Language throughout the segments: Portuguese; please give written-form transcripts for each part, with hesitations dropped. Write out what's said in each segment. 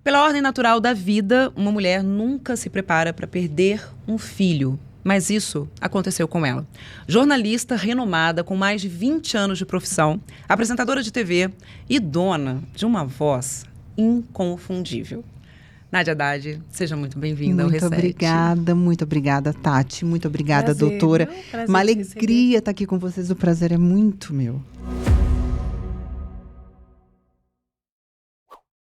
Pela ordem natural da vida, uma mulher nunca se prepara para perder um filho. Mas isso aconteceu com ela. Jornalista renomada, com mais de 20 anos de profissão, apresentadora de TV e dona de uma voz inconfundível. Nádia Haddad, seja muito bem-vinda ao Reset. Muito obrigada, Tati. Muito obrigada, prazer, doutora. Prazer uma alegria estar aqui com vocês. O prazer é muito meu.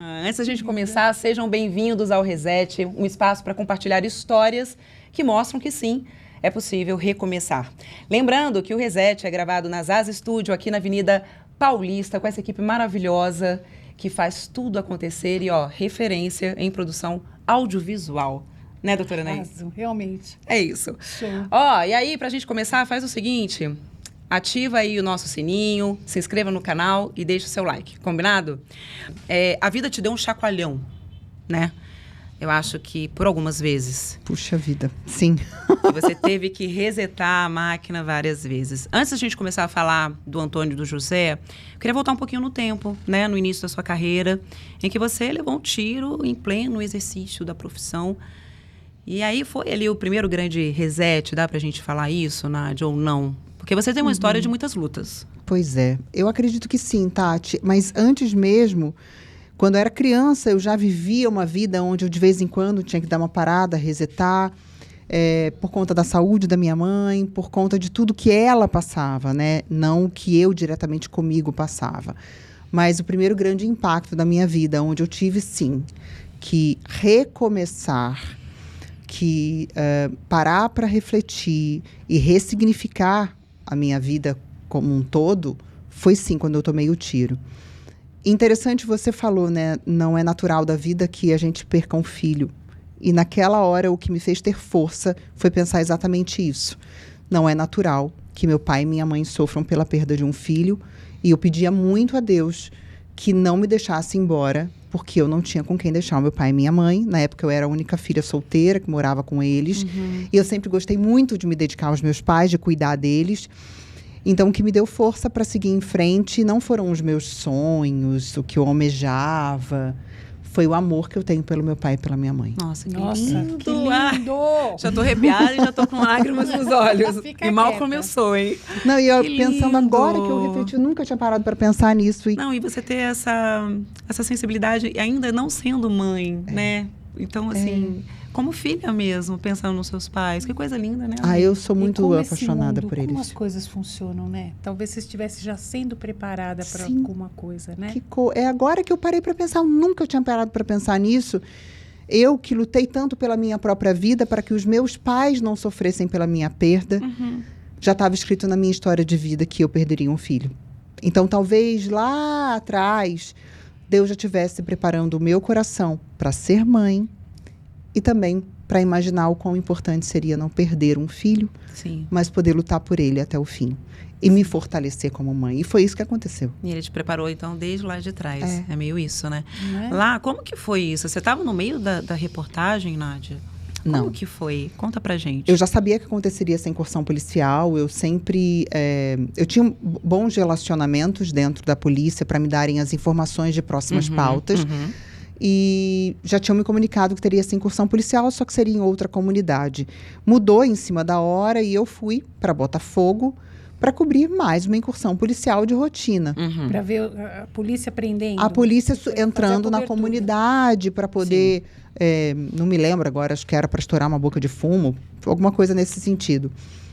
Antes da gente começar, sejam bem-vindos ao Reset, um espaço para compartilhar histórias que mostram que sim, é possível recomeçar. Lembrando que o Reset é gravado na Zaz Studio, aqui na Avenida Paulista, com essa equipe maravilhosa que faz tudo acontecer e, referência em produção audiovisual. Né, doutora Anaís? Realmente. É isso. Show. E aí, pra gente começar, faz o seguinte, ativa aí o nosso sininho, se inscreva no canal e deixa o seu like, combinado? A vida te deu um chacoalhão, né? Eu acho que por algumas vezes. Puxa vida, sim. E você teve que resetar a máquina várias vezes. Antes da gente começar a falar do Antônio e do José, eu queria voltar um pouquinho no tempo, né? No início da sua carreira, em que você levou um tiro em pleno exercício da profissão. E aí foi ali o primeiro grande reset, dá pra gente falar isso, Nádia, ou não? Porque você tem uma história de muitas lutas. Pois é, eu acredito que sim, Tati. Mas antes mesmo, quando eu era criança, eu já vivia uma vida onde eu de vez em quando tinha que dar uma parada, resetar, por conta da saúde da minha mãe, por conta de tudo que ela passava, né? Não que eu diretamente comigo passava. Mas o primeiro grande impacto da minha vida, onde eu tive sim que recomeçar, que parar para refletir e ressignificar a minha vida como um todo, foi sim quando eu tomei o tiro. Interessante, você falou, né? Não é natural da vida que a gente perca um filho. E naquela hora, o que me fez ter força foi pensar exatamente isso. Não é natural que meu pai e minha mãe sofram pela perda de um filho. E eu pedia muito a Deus que não me deixasse embora, porque eu não tinha com quem deixar o meu pai e minha mãe. Na época, eu era a única filha solteira que morava com eles. E eu sempre gostei muito de me dedicar aos meus pais, de cuidar deles. Então, o que me deu força para seguir em frente não foram os meus sonhos, o que eu almejava. Foi o amor que eu tenho pelo meu pai e pela minha mãe. Nossa, que lindo! Que lindo. Já tô arrepiada e já tô com lágrimas nos olhos. E mal quieta. Começou, hein? Não, e eu Que pensando lindo. agora que eu refleti, eu nunca tinha parado para pensar nisso. Não, e você ter essa sensibilidade, ainda não sendo mãe, né? Então, assim, como filha mesmo, pensando nos seus pais. Que coisa linda, né? Eu sou muito como apaixonada por Como eles. as coisas funcionam, né? Talvez você estivesse já sendo preparada para alguma coisa, né? É agora que eu parei para pensar. Eu nunca tinha parado para pensar nisso. Eu que lutei tanto pela minha própria vida para que os meus pais não sofressem pela minha perda. Já estava escrito na minha história de vida que eu perderia um filho. Então, talvez lá atrás, Deus já estivesse preparando o meu coração para ser mãe e também para imaginar o quão importante seria não perder um filho, Sim. mas poder lutar por ele até o fim e me fortalecer como mãe. E foi isso que aconteceu. E ele te preparou, então, desde lá de trás. É meio isso, né? Não é? Lá, como que foi isso? Você estava no meio da reportagem, Nádia? Não. Como que foi? Conta pra gente. Eu já sabia que aconteceria essa incursão policial. Eu sempre... eu tinha bons relacionamentos dentro da polícia para me darem as informações de próximas pautas. E já tinham me comunicado que teria essa incursão policial, só que seria em outra comunidade. Mudou em cima da hora e eu fui para Botafogo para cobrir mais uma incursão policial de rotina. Para ver a polícia prendendo. A polícia Fazer entrando a na cobertura. comunidade para poder... não me lembro agora, acho que era para estourar uma boca de fumo, alguma coisa nesse sentido.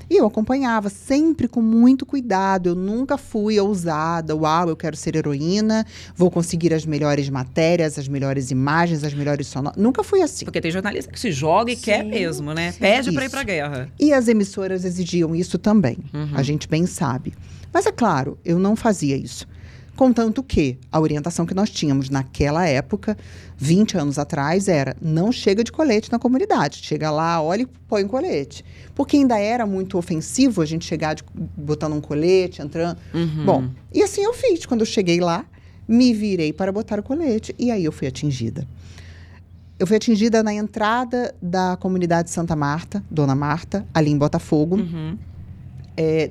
E eu acompanhava sempre com muito cuidado. Eu nunca fui ousada. Uau, eu quero ser heroína, vou conseguir as melhores matérias, as melhores imagens, as melhores sonoras. Nunca fui assim. Porque tem jornalista que se joga e quer mesmo, né? Pede pra ir pra guerra. E as emissoras exigiam isso também. A gente bem sabe. Mas é claro, eu não fazia isso. Contanto que a orientação que nós tínhamos naquela época, 20 anos atrás, era: não chega de colete na comunidade. Chega lá, olha e põe um colete. Porque ainda era muito ofensivo a gente chegar botando um colete, entrando. Bom, e assim eu fiz. Quando eu cheguei lá, me virei para botar o colete e aí eu fui atingida. Eu fui atingida na entrada da comunidade Santa Marta, Dona Marta, ali em Botafogo.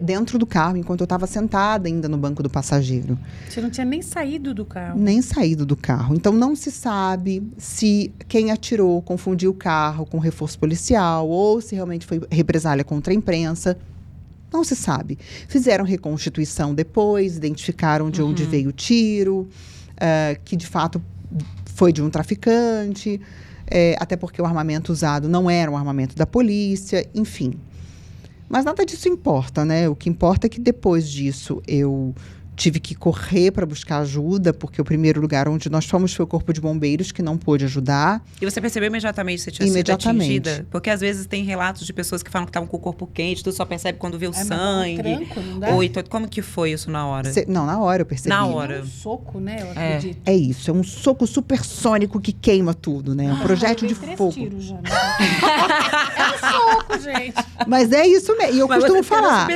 dentro do carro, enquanto eu estava sentada ainda no banco do passageiro. Você não tinha nem saído do carro. Nem saído do carro. Então, não se sabe se quem atirou confundiu o carro com reforço policial ou se realmente foi represália contra a imprensa. Não se sabe. Fizeram reconstituição depois, identificaram de onde veio o tiro, que de fato foi de um traficante, até porque o armamento usado não era um armamento da polícia, enfim. Mas nada disso importa, né? O que importa é que depois disso eu tive que correr para buscar ajuda, porque o primeiro lugar onde nós fomos foi o Corpo de Bombeiros, que não pôde ajudar. E você percebeu imediatamente que você tinha sido atingida? Porque às vezes tem relatos de pessoas que falam que estavam com o corpo quente, tu só percebe quando vê o sangue. Tranco, não dá? Como que foi isso na hora? Não, na hora eu percebi. Na hora. É um soco, né? Eu acredito. É isso, é um soco supersônico que queima tudo, né? Um projétil de fogo. Tiros já, né? É um soco, gente. Mas é isso mesmo. E eu costumo falar.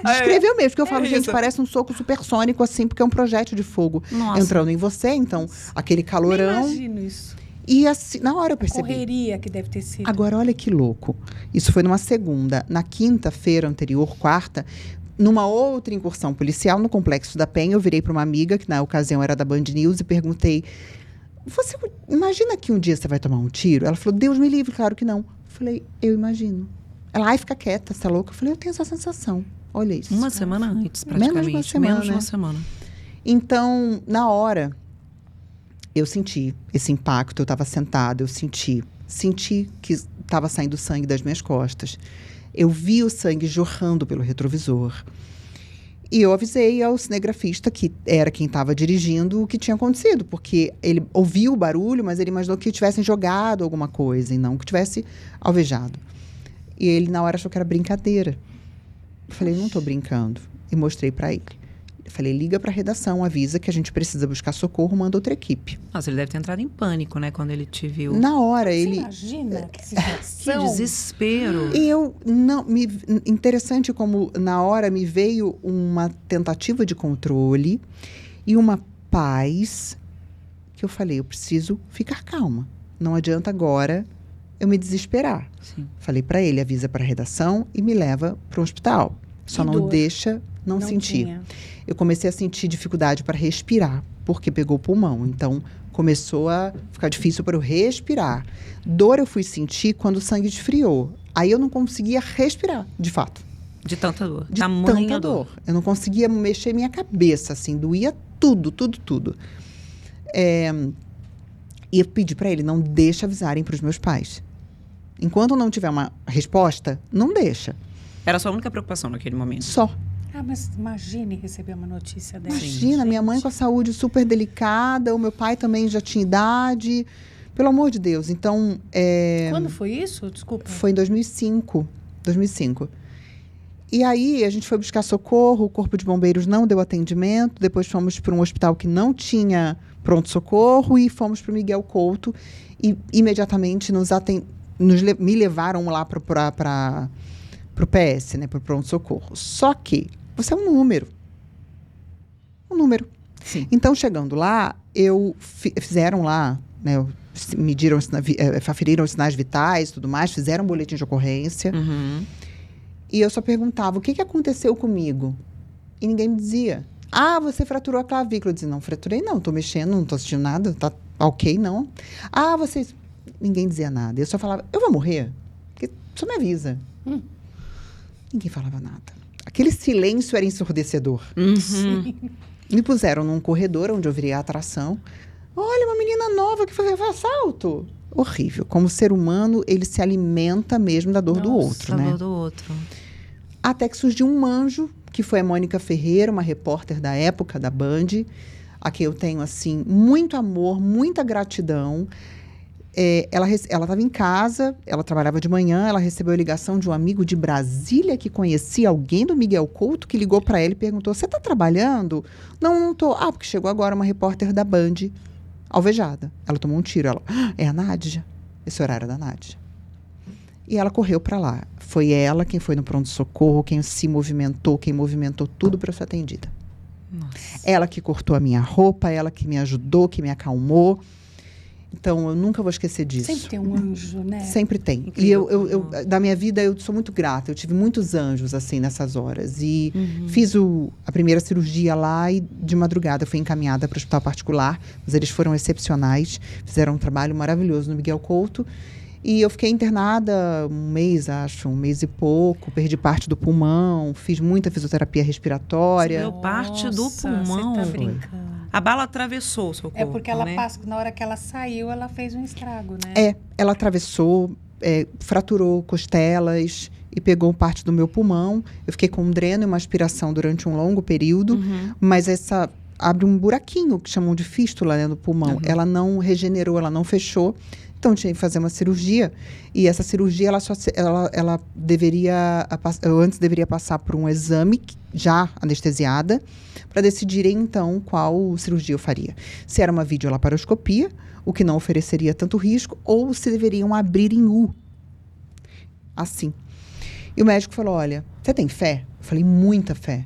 Descreveu mesmo, porque eu falo, gente, isso. parece um soco supersônico assim, porque é um projétil de fogo entrando em você, então, aquele calorão. Nem imagino isso. E assim, na hora eu percebi. Correria que deve ter sido. Agora, olha que louco. Isso foi numa segunda. Na quinta-feira anterior, quarta, numa outra incursão policial no Complexo da Penha, eu virei para uma amiga, que na ocasião era da Band News, e perguntei: você imagina que um dia você vai tomar um tiro? Ela falou: Deus me livre, claro que não. Eu falei: eu imagino. Ela, ai, fica quieta, você é louca? Eu falei: eu tenho essa sensação. Olha isso. Uma semana antes, praticamente. Menos de uma semana. Então, na hora, eu senti esse impacto. Eu estava sentada, eu senti que estava saindo sangue das minhas costas. Eu vi o sangue jorrando pelo retrovisor. E eu avisei ao cinegrafista, que era quem estava dirigindo, o que tinha acontecido. Porque ele ouviu o barulho, mas ele imaginou que tivessem jogado alguma coisa e não que tivesse alvejado. E ele, na hora, achou que era brincadeira. Eu falei: não estou brincando. E mostrei para ele. Eu falei: liga para a redação, avisa que a gente precisa buscar socorro, manda outra equipe. Nossa, ele deve ter entrado em pânico, né? Quando ele te viu. Na hora, Você ele... imagina que Que situação. desespero. E eu não... Interessante como, na hora, me veio uma tentativa de controle e uma paz que eu falei: eu preciso ficar calma. Não adianta agora eu me desesperar. Sim. Falei para ele: avisa para a redação e me leva para o hospital. Só não deixa não sentir. Tinha. Eu comecei a sentir dificuldade para respirar, porque pegou o pulmão. Então, começou a ficar difícil para eu respirar. Dor eu fui sentir quando o sangue esfriou. Aí eu não conseguia respirar, de fato. De tanta dor. De tanta dor. Eu não conseguia mexer minha cabeça, assim. Doía tudo, tudo, tudo. E eu pedi para ele: não deixa avisarem para os meus pais. Enquanto não tiver uma resposta, não deixa. Era a sua única preocupação naquele momento? Só. Mas imagine receber uma notícia dessa. Imagina, minha mãe com a saúde super delicada, o meu pai também já tinha idade. Pelo amor de Deus. Então, Quando foi isso? Desculpa. foi em 2005. E aí, a gente foi buscar socorro, o Corpo de Bombeiros não deu atendimento, depois fomos para um hospital que não tinha pronto-socorro e fomos para o Miguel Couto e imediatamente me levaram lá para o PS, né, para o pronto-socorro. Só que você é um número. Um número. Sim. Então, chegando lá, fizeram lá, né, mediram, aferiram os sinais vitais e tudo mais, fizeram um boletim de ocorrência. Uhum. E eu só perguntava: o que aconteceu comigo? E ninguém me dizia. Ah, você fraturou a clavícula. Eu dizia: não fraturei não, estou mexendo, não estou sentindo nada, tá ok, não. Ah, vocês... Ninguém dizia nada. Eu só falava: eu vou morrer? Porque só me avisa. Ninguém falava nada. Aquele silêncio era ensurdecedor. Uhum. Me puseram num corredor onde eu virei a atração. Olha, uma menina nova que foi assalto. Horrível. Como ser humano, ele se alimenta mesmo da dor do outro, né? Da dor do outro. Até que surgiu um anjo, que foi a Mônica Ferreira, uma repórter da época da Band, a quem eu tenho, assim, muito amor, muita gratidão. Ela estava em casa, ela trabalhava de manhã, ela recebeu a ligação de um amigo de Brasília que conhecia alguém do Miguel Couto, que ligou para ela e perguntou: você está trabalhando? Não, não estou. Ah, porque chegou agora uma repórter da Band, alvejada. Ela tomou um tiro. Ela: é a Nádia. Esse horário da Nádia. E ela correu para lá. Foi ela quem foi no pronto-socorro, quem se movimentou, quem movimentou tudo para eu ser atendida. Nossa. Ela que cortou a minha roupa, ela que me ajudou, que me acalmou. Então, eu nunca vou esquecer disso. Sempre tem um anjo, né? Sempre tem. Incrível. E eu, da minha vida, eu sou muito grata. Eu tive muitos anjos, assim, nessas horas. E fiz a primeira cirurgia lá e, de madrugada, fui encaminhada para o hospital particular. Mas eles foram excepcionais. Fizeram um trabalho maravilhoso no Miguel Couto. E eu fiquei internada um mês e pouco. Perdi parte do pulmão. Fiz muita fisioterapia respiratória. Você deu parte do pulmão? Você tá brincando. A bala atravessou o seu corpo, É porque ela né? passa, na hora que ela saiu, ela fez um estrago, né? Ela atravessou, fraturou costelas e pegou parte do meu pulmão. Eu fiquei com um dreno e uma aspiração durante um longo período, mas essa abre um buraquinho que chamam de fístula, né, no pulmão. Ela não regenerou, ela não fechou. Então, tinha que fazer uma cirurgia. E essa cirurgia, ela deveria... Eu antes deveria passar por um exame, já anestesiada, para decidirem, então, qual cirurgia eu faria. Se era uma videolaparoscopia, o que não ofereceria tanto risco, ou se deveriam abrir em U. Assim. E o médico falou, olha, você tem fé? Eu falei, muita fé.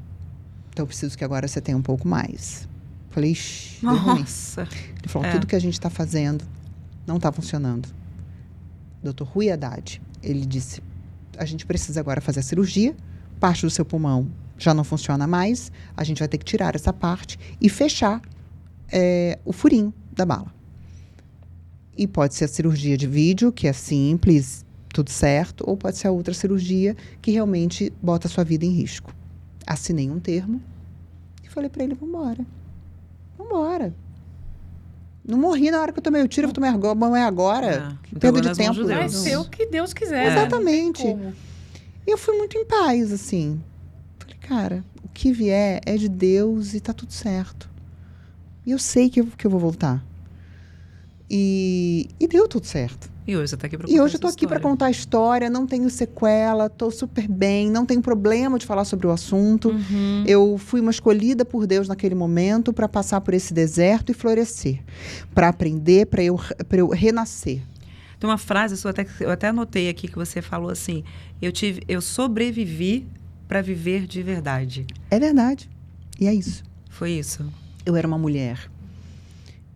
Então, eu preciso que agora você tenha um pouco mais. Eu falei, ixi, deu ruim. Nossa. Ele falou, tudo que a gente está fazendo não está funcionando. Dr. Rui Haddad, ele disse, a gente precisa agora fazer a cirurgia, parte do seu pulmão já não funciona mais, a gente vai ter que tirar essa parte e fechar o furinho da bala. E pode ser a cirurgia de vídeo, que é simples, tudo certo, ou pode ser a outra cirurgia que realmente bota a sua vida em risco. Assinei um termo e falei para ele, vambora. Não morri na hora que eu tomei o tiro, eu tomei agora. Perda de tempo. Vai ser o que Deus quiser. Exatamente. E eu fui muito em paz, assim. Falei, cara, o que vier é de Deus e tá tudo certo. E eu sei que eu vou voltar. E deu tudo certo. E hoje você tá aqui para contar E hoje eu tô aqui para contar a história, não tenho sequela, tô super bem, não tenho problema de falar sobre o assunto. Eu fui uma escolhida por Deus naquele momento para passar por esse deserto e florescer, para aprender, para eu renascer. Tem uma frase sua, eu até anotei aqui, que você falou assim, eu sobrevivi para viver de verdade. É verdade. E é isso. Foi isso? Eu era uma mulher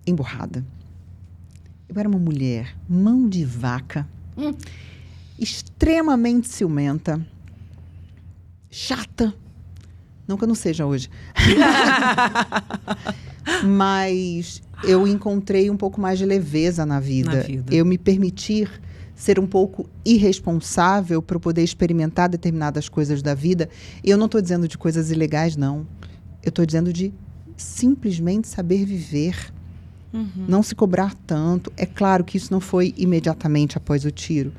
emburrada. Eu era uma mulher mão de vaca, extremamente ciumenta, chata. Não que eu não seja hoje. Mas eu encontrei um pouco mais de leveza na vida. Eu me permitir ser um pouco irresponsável para poder experimentar determinadas coisas da vida. E eu não estou dizendo de coisas ilegais, não. Eu estou dizendo de simplesmente saber viver. Não se cobrar tanto. É claro que isso não foi imediatamente após o tiro.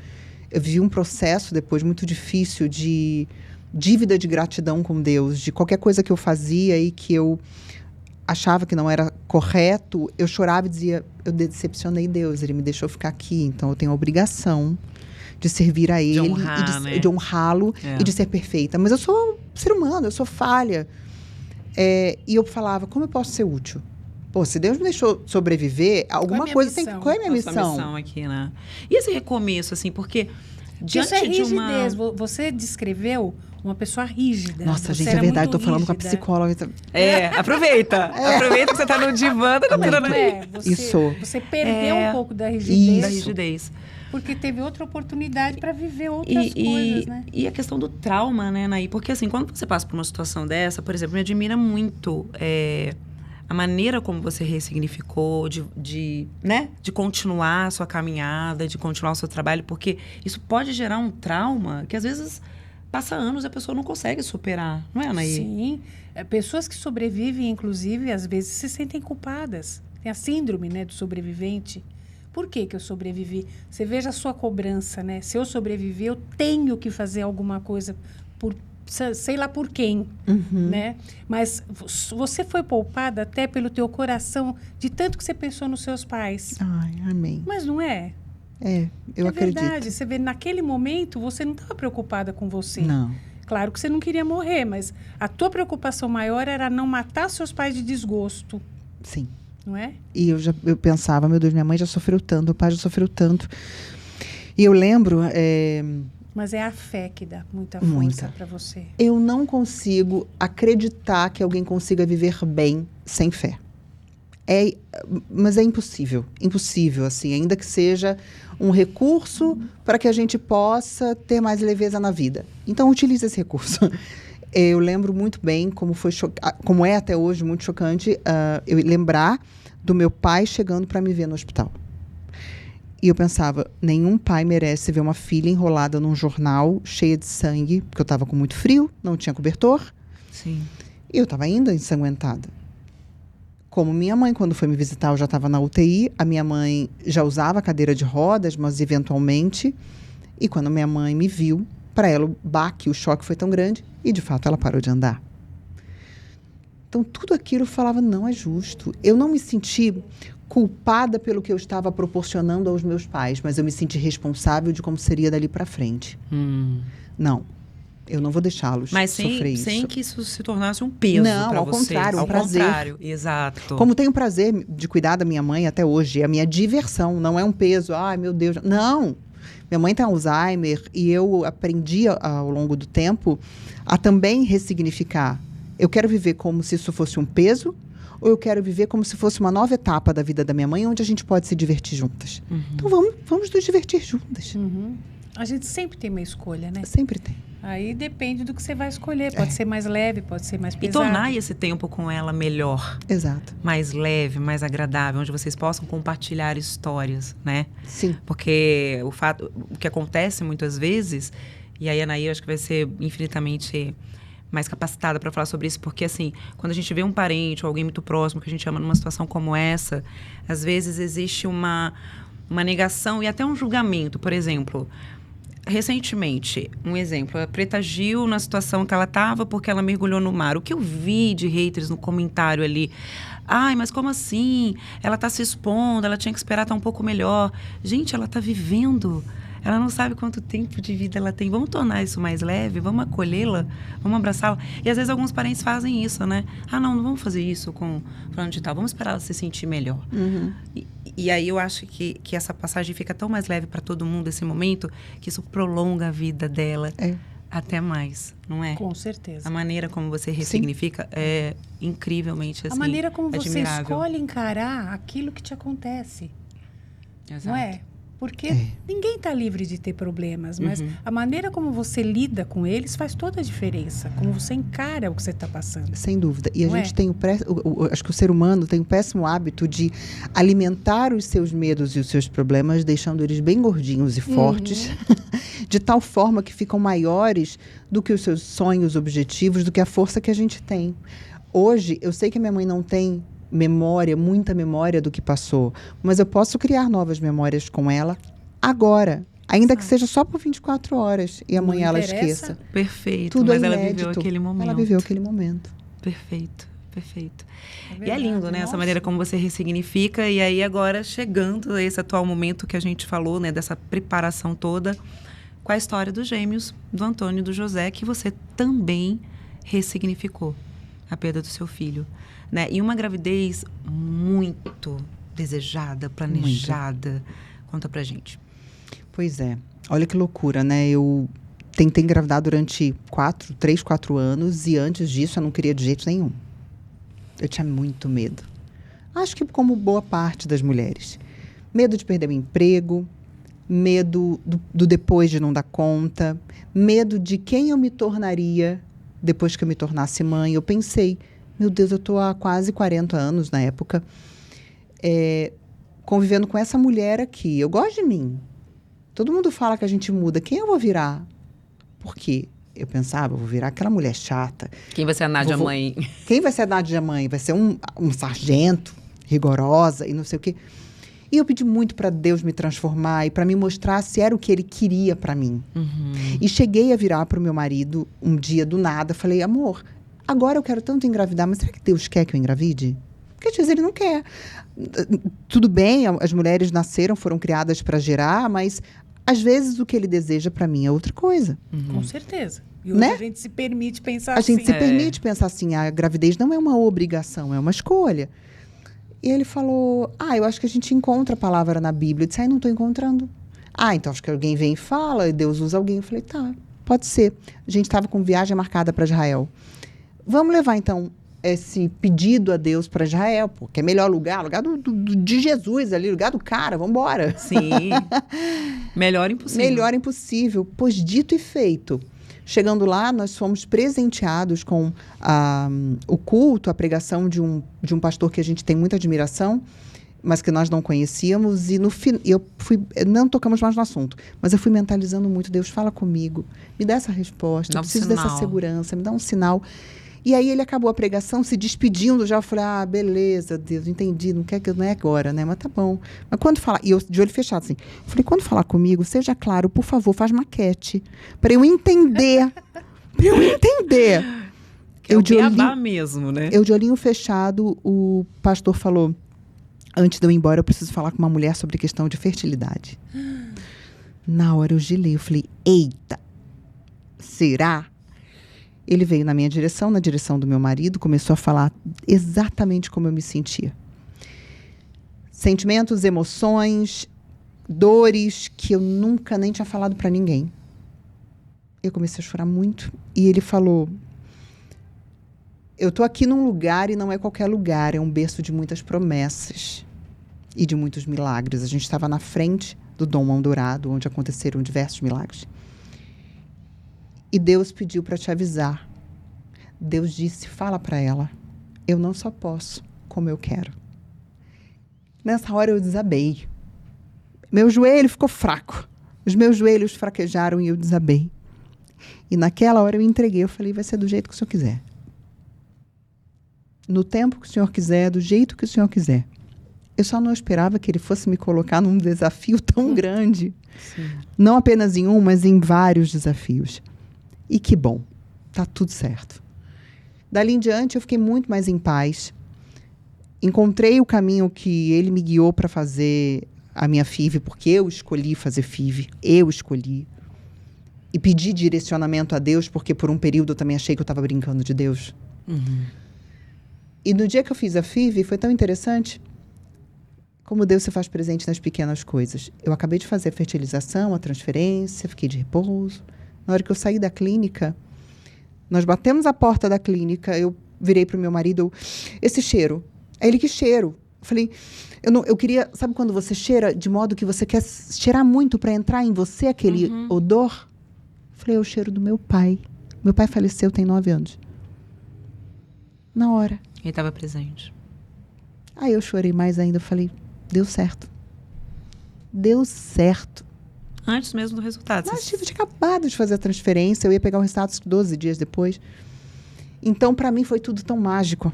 Eu vivi um processo depois muito difícil de dívida de gratidão com Deus, de qualquer coisa que eu fazia e que eu achava que não era correto, eu chorava e dizia, eu decepcionei Deus, Ele me deixou ficar aqui, então eu tenho a obrigação de servir a Ele, de honrá-lo e de ser perfeita. Mas eu sou ser humano, eu sou falha. E eu falava, como eu posso ser útil? Pô, se Deus me deixou sobreviver, alguma coisa tem que... Qual é a minha missão? Missão aqui, né? E esse recomeço, assim, porque diante isso é rigidez. de uma... Você descreveu uma pessoa rígida. Nossa, gente, é verdade. Estou falando com a psicóloga. Aproveita. Aproveita que você está no divã. Você perdeu um pouco da rigidez. Da rigidez. Porque teve outra oportunidade para viver outras coisas, né? E a questão do trauma, né, Anaí? Porque, assim, quando você passa por uma situação dessa, por exemplo, me admira muito... a maneira como você ressignificou, de continuar a sua caminhada, de continuar o seu trabalho, porque isso pode gerar um trauma que, às vezes, passa anos e a pessoa não consegue superar, não é, Anaí? Sim. Pessoas que sobrevivem, inclusive, às vezes se sentem culpadas. Tem a síndrome, né, do sobrevivente. Por que eu sobrevivi? Você veja a sua cobrança, né? Se eu sobreviver, eu tenho que fazer alguma coisa por sei lá por quem, né? Mas você foi poupada até pelo teu coração de tanto que você pensou nos seus pais. Ai, amém. Mas não é? Eu acredito. É verdade. Você vê, naquele momento, você não estava preocupada com você. Não. Claro que você não queria morrer, mas a tua preocupação maior era não matar seus pais de desgosto. Sim. Não é? E eu pensava, meu Deus, minha mãe já sofreu tanto, o pai já sofreu tanto. E eu lembro... Mas é a fé que dá muita força para você. Eu não consigo acreditar que alguém consiga viver bem sem fé. Mas é impossível. Impossível, assim. Ainda que seja um recurso para que a gente possa ter mais leveza na vida. Então, utilize esse recurso. Eu lembro muito bem como é até hoje muito chocante eu lembrar do meu pai chegando para me ver no hospital. E eu pensava, nenhum pai merece ver uma filha enrolada num jornal cheia de sangue, porque eu estava com muito frio, não tinha cobertor. Sim. E eu estava ainda ensanguentada. Como minha mãe, quando foi me visitar, eu já estava na UTI. A minha mãe já usava cadeira de rodas, mas eventualmente. E quando minha mãe me viu, para ela o baque, o choque foi tão grande. E, de fato, ela parou de andar. Então, tudo aquilo eu falava, não é justo. Eu não me senti culpada pelo que eu estava proporcionando aos meus pais, mas eu me senti responsável de como seria dali para frente. Não, eu não vou deixá-los sofrer isso. Mas sem que isso se tornasse um peso para você. Não, ao contrário, um prazer. Ao contrário, exato. Como tenho prazer de cuidar da minha mãe até hoje, é a minha diversão, não é um peso. Ai, meu Deus. Não! Minha mãe tem Alzheimer e eu aprendi ao longo do tempo a também ressignificar. Eu quero viver como se isso fosse um peso, ou eu quero viver como se fosse uma nova etapa da vida da minha mãe, onde a gente pode se divertir juntas. Então, vamos nos divertir juntas. A gente sempre tem uma escolha, né? Sempre tem. Aí depende do que você vai escolher. Pode ser mais leve, pode ser mais pesado. E tornar esse tempo com ela melhor. Exato. Mais leve, mais agradável, onde vocês possam compartilhar histórias, né? Sim. Porque o que acontece muitas vezes, e aí a Anaí acho que vai ser infinitamente mais capacitada para falar sobre isso, porque assim, quando a gente vê um parente ou alguém muito próximo que a gente ama numa situação como essa, às vezes existe uma negação e até um julgamento. Por exemplo, recentemente, um exemplo, a Preta Gil na situação que ela estava porque ela mergulhou no mar. O que eu vi de haters no comentário ali, ai, mas como assim? Ela está se expondo, ela tinha que esperar estar um pouco melhor. Gente, ela está vivendo. Ela não sabe quanto tempo de vida ela tem. Vamos tornar isso mais leve, vamos acolhê-la, vamos abraçá-la. E às vezes alguns parentes fazem isso, né? Ah, não vamos fazer isso com fulano de tal, vamos esperar ela se sentir melhor. E aí eu acho que essa passagem fica tão mais leve para todo mundo, esse momento, que isso prolonga a vida dela até mais, não é? Com certeza. A maneira como você ressignifica é incrivelmente assim, a maneira como você admirável. escolhe encarar aquilo que te acontece. Exato. Não é? Porque ninguém está livre de ter problemas, mas a maneira como você lida com eles faz toda a diferença. Como você encara o que você está passando. Sem dúvida. E Não a gente tem acho que o ser humano tem o péssimo hábito de alimentar os seus medos e os seus problemas, deixando eles bem gordinhos e fortes, de tal forma que ficam maiores do que os seus sonhos, objetivos, do que a força que a gente tem. Hoje, eu sei que a minha mãe não tem muita memória do que passou, mas eu posso criar novas memórias com ela agora, ainda que seja só por 24 horas e amanhã ela esqueça. Perfeito, Tudo mas é ela inédito. viveu aquele momento. Ela viveu aquele momento. Perfeito, perfeito. Verdade, e é lindo, né? Essa maneira como você ressignifica. E aí agora, chegando a esse atual momento que a gente falou, né? Dessa preparação toda, com a história dos gêmeos, do Antônio e do José, que você também ressignificou a perda do seu filho. Né? E uma gravidez muito desejada, planejada. Muito. Conta pra gente. Pois é. Olha que loucura, né? Eu tentei engravidar durante 3, 4 anos e antes disso eu não queria de jeito nenhum. Eu tinha muito medo. Acho que como boa parte das mulheres. Medo de perder meu emprego, medo do depois de não dar conta, medo de quem eu me tornaria depois que eu me tornasse mãe. Eu pensei, meu Deus, eu estou há quase 40 anos na época, convivendo com essa mulher aqui. Eu gosto de mim. Todo mundo fala que a gente muda. Quem eu vou virar? Por quê? Eu pensava, eu vou virar aquela mulher chata. Quem vai ser a Nádia mãe? Quem vai ser a Nádia mãe? Vai ser um sargento, rigorosa e não sei o quê. E eu pedi muito para Deus me transformar e para me mostrar se era o que Ele queria para mim. E cheguei a virar para o meu marido um dia do nada. Falei, amor, agora eu quero tanto engravidar, mas será que Deus quer que eu engravide? Porque às vezes Ele não quer. Tudo bem, as mulheres nasceram, foram criadas para gerar, mas às vezes o que Ele deseja para mim é outra coisa. Com certeza. E hoje a gente se permite pensar assim. A gente se permite pensar assim, a gravidez não é uma obrigação, é uma escolha. E ele falou, eu acho que a gente encontra a palavra na Bíblia. Eu disse, não estou encontrando. Então acho que alguém vem e fala, e Deus usa alguém. Eu falei, tá, pode ser. A gente estava com viagem marcada para Israel. Vamos levar, então, esse pedido a Deus para Israel, porque é melhor lugar de Jesus ali, lugar do cara, vamos embora. Sim, melhor impossível. Melhor impossível, pois dito e feito. Chegando lá, nós fomos presenteados com o culto, a pregação de um pastor que a gente tem muita admiração, mas que nós não conhecíamos, e não tocamos mais no assunto, mas eu fui mentalizando muito, Deus, fala comigo, me dá essa resposta, eu preciso dessa segurança, me dá um sinal. E aí ele acabou a pregação se despedindo já. Eu falei, beleza, Deus, entendi, não é agora, né? Mas tá bom. Mas quando falar, e eu de olho fechado assim, falei, quando falar comigo, seja claro, por favor, faz maquete, para eu entender. Que é o beabá mesmo, né? Eu de olhinho fechado, o pastor falou, antes de eu ir embora, eu preciso falar com uma mulher sobre questão de fertilidade. Na hora eu gelei, eu falei, eita, será? Ele veio na minha direção, na direção do meu marido, começou a falar exatamente como eu me sentia. Sentimentos, emoções, dores que eu nunca nem tinha falado para ninguém. Eu comecei a chorar muito e ele falou, eu estou aqui num lugar e não é qualquer lugar, é um berço de muitas promessas e de muitos milagres. A gente estava na frente do Dom Mão Dourado, onde aconteceram diversos milagres. E Deus pediu para te avisar. Deus disse, fala para ela, eu não só posso, como eu quero. Nessa hora eu desabei. Meu joelho ficou fraco. Os meus joelhos fraquejaram e eu desabei. E naquela hora eu entreguei, eu falei, vai ser do jeito que o Senhor quiser. No tempo que o Senhor quiser, do jeito que o Senhor quiser. Eu só não esperava que ele fosse me colocar num desafio tão grande. Sim. Não apenas em um, mas em vários desafios. E que bom, tá tudo certo. Dali em diante eu fiquei muito mais em paz. Encontrei o caminho que ele me guiou para fazer a minha FIV, porque eu escolhi fazer FIV, eu escolhi. E pedi direcionamento a Deus, porque por um período eu também achei que eu estava brincando de Deus. Uhum. E no dia que eu fiz a FIV, foi tão interessante como Deus se faz presente nas pequenas coisas. Eu acabei de fazer a fertilização, a transferência, fiquei de repouso. Na hora que eu saí da clínica, nós batemos a porta da clínica, eu virei para o meu marido, esse cheiro. Aí ele, que cheiro? Eu falei, eu queria, sabe quando você cheira de modo que você quer cheirar muito para entrar em você aquele odor? Eu falei, é o cheiro do meu pai. Meu pai faleceu, tem 9 anos. Na hora. Ele estava presente. Aí eu chorei mais ainda, eu falei, deu certo. Deu certo. Antes mesmo do resultado. Mas eu tinha acabado de fazer a transferência, eu ia pegar o resultado 12 dias depois. Então, para mim, foi tudo tão mágico.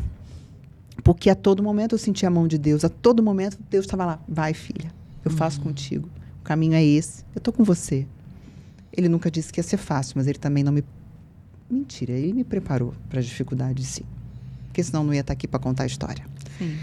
Porque a todo momento eu sentia a mão de Deus, a todo momento Deus estava lá. Vai, filha, eu faço contigo. O caminho é esse, eu estou com você. Ele nunca disse que ia ser fácil, mas ele também não me... Mentira, ele me preparou para as dificuldades, sim. Porque senão eu não ia estar aqui para contar a história. Sim.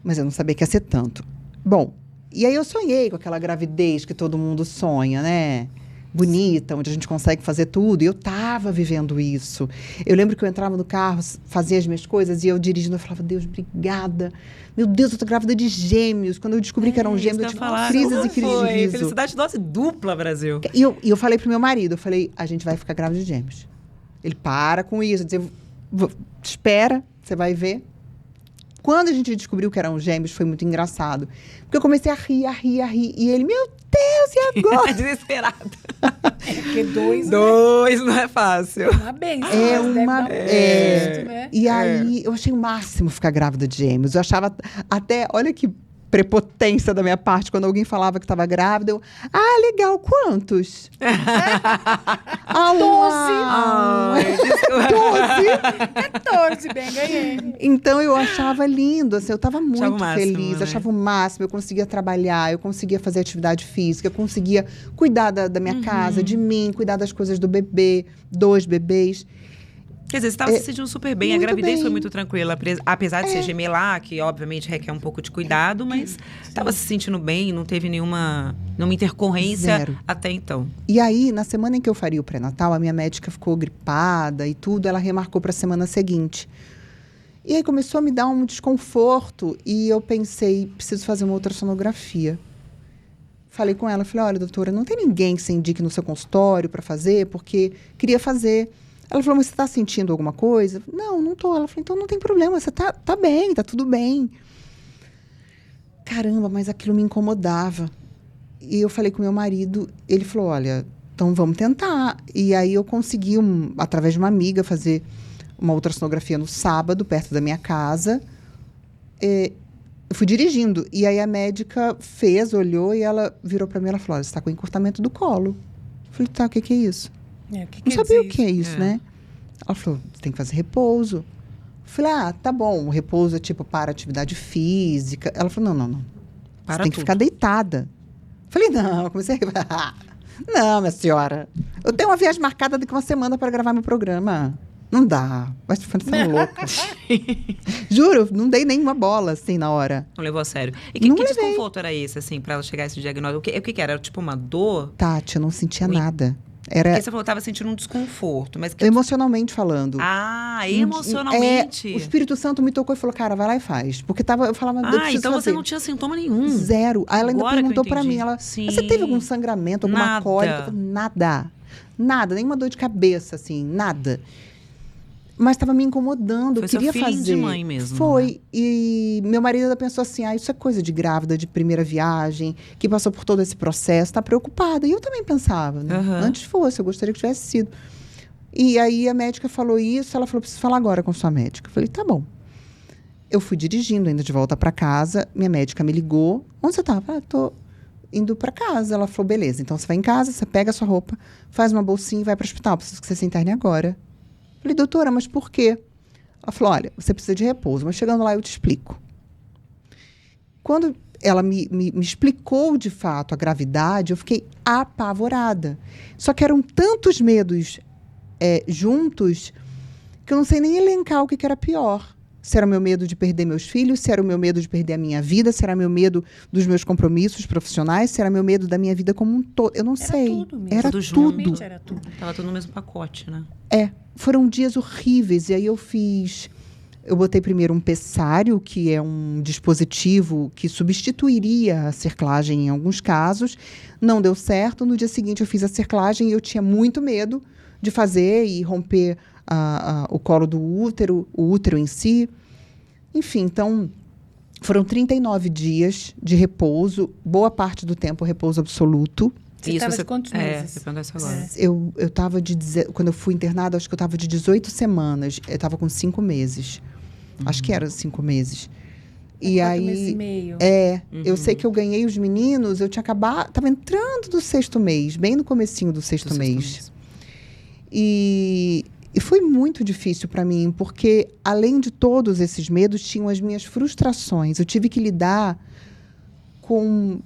Mas eu não sabia que ia ser tanto. Bom, e aí eu sonhei com aquela gravidez que todo mundo sonha, né? Bonita, onde a gente consegue fazer tudo. E eu estava vivendo isso. Eu lembro que eu entrava no carro, fazia as minhas coisas, e eu dirigindo, eu falava, Deus, obrigada. Meu Deus, eu tô grávida de gêmeos. Quando eu descobri que eram gêmeos, eu tive crises e crises de riso. Felicidade dose dupla, Brasil. E eu falei pro meu marido, eu falei, a gente vai ficar grávida de gêmeos. Ele, para com isso. Eu disse, espera, você vai ver. Quando a gente descobriu que eram gêmeos, foi muito engraçado. Porque eu comecei a rir. E ele, meu Deus, e agora? Desesperado. Porque dois não é fácil. Uma benção. Né? E aí, eu achei o máximo ficar grávida de gêmeos. Eu achava até, olha que prepotência da minha parte, quando alguém falava que estava grávida, eu, legal, quantos? 14, bem, ganhei. Então, eu achava lindo, assim, eu estava muito feliz, né? achava o máximo, eu conseguia trabalhar, eu conseguia fazer atividade física, eu conseguia cuidar da minha casa, de mim, cuidar das coisas do bebê, 2 bebês. Quer dizer, você estava se sentindo super bem, a gravidez foi muito tranquila, apesar de ser gemelar, que obviamente requer um pouco de cuidado, mas estava se sentindo bem, não teve nenhuma intercorrência até então. E aí, na semana em que eu faria o pré-natal, a minha médica ficou gripada e tudo, ela remarcou para a semana seguinte. E aí começou a me dar um desconforto e eu pensei, preciso fazer uma ultrassonografia. Falei com ela, falei, olha, doutora, não tem ninguém que você indique no seu consultório para fazer, porque queria fazer. Ela falou, mas você tá sentindo alguma coisa? Não, não tô. Ela falou, então não tem problema, você tá bem, tá tudo bem. Caramba, mas aquilo me incomodava. E eu falei com meu marido, ele falou, olha, então vamos tentar. E aí eu consegui, através de uma amiga, fazer uma ultrassonografia no sábado, perto da minha casa. Eu fui dirigindo. E aí a médica fez, olhou, e ela virou para mim, ela falou, olha, você tá com encurtamento do colo. Eu falei, tá, o que é isso? Não sabia o que é isso, né? Ela falou, você tem que fazer repouso. Eu falei, tá bom, o repouso é tipo para atividade física. Ela falou, não. Você tem que ficar deitada. Eu falei, não, eu comecei a... Não, minha senhora. Eu tenho uma viagem marcada daqui uma semana para gravar meu programa. Não dá. Mas você tá louca. Juro, não dei nenhuma bola, assim, na hora. Não levou a sério. E que desconforto era esse, assim, pra ela chegar a esse diagnóstico? O que era? Era tipo uma dor? Tati, eu não sentia nada. Porque você falou que estava sentindo um desconforto. Mas emocionalmente falando. Emocionalmente. O Espírito Santo me tocou e falou, cara, vai lá e faz. Porque eu falava, eu preciso então fazer. você não tinha sintoma nenhum. Zero. Aí ela ainda perguntou pra mim, Sim. você teve algum sangramento, alguma cólica? Nada, nenhuma dor de cabeça, assim, nada. Mas estava me incomodando, eu queria fazer. De mãe mesmo. Foi. Né? E meu marido ainda pensou assim, isso é coisa de grávida, de primeira viagem, que passou por todo esse processo, tá preocupada. E eu também pensava, né? Antes fosse, eu gostaria que tivesse sido. E aí a médica falou isso, ela falou, preciso falar agora com sua médica. Eu falei, tá bom. Eu fui dirigindo ainda de volta para casa, minha médica me ligou. Onde você tava? Tô indo para casa. Ela falou, beleza, então você vai em casa, você pega a sua roupa, faz uma bolsinha e vai para o hospital, preciso que você se interne agora. Falei, doutora, mas por quê? Ela falou, olha, você precisa de repouso, mas chegando lá eu te explico. Quando ela me explicou de fato a gravidade, eu fiquei apavorada. Só que eram tantos medos juntos que eu não sei nem elencar o que era pior. Se era o meu medo de perder meus filhos, se era o meu medo de perder a minha vida, se era meu medo dos meus compromissos profissionais, se era meu medo da minha vida como um todo. Eu não sei. Tudo mesmo. Era tudo. Era tudo. Tava tudo no mesmo pacote, né? Foram dias horríveis. E aí eu botei primeiro um pessário, que é um dispositivo que substituiria a cerclagem em alguns casos. Não deu certo. No dia seguinte eu fiz a cerclagem e eu tinha muito medo de fazer e romper o colo do útero, o útero em si. Enfim, então, foram 39 dias de repouso, boa parte do tempo repouso absoluto. Você estava de quantos meses? Você perguntou isso agora. Eu estava quando eu fui internada, acho que eu estava de 18 semanas. Eu estava com 5 meses. Acho que era 5 meses. E 4 aí, meses e meio. Eu sei que eu ganhei os meninos, eu tinha acabado, estava entrando do 6º mês, bem no comecinho do 6º mês. E foi muito difícil para mim, porque além de todos esses medos, tinham as minhas frustrações. Eu tive que lidar com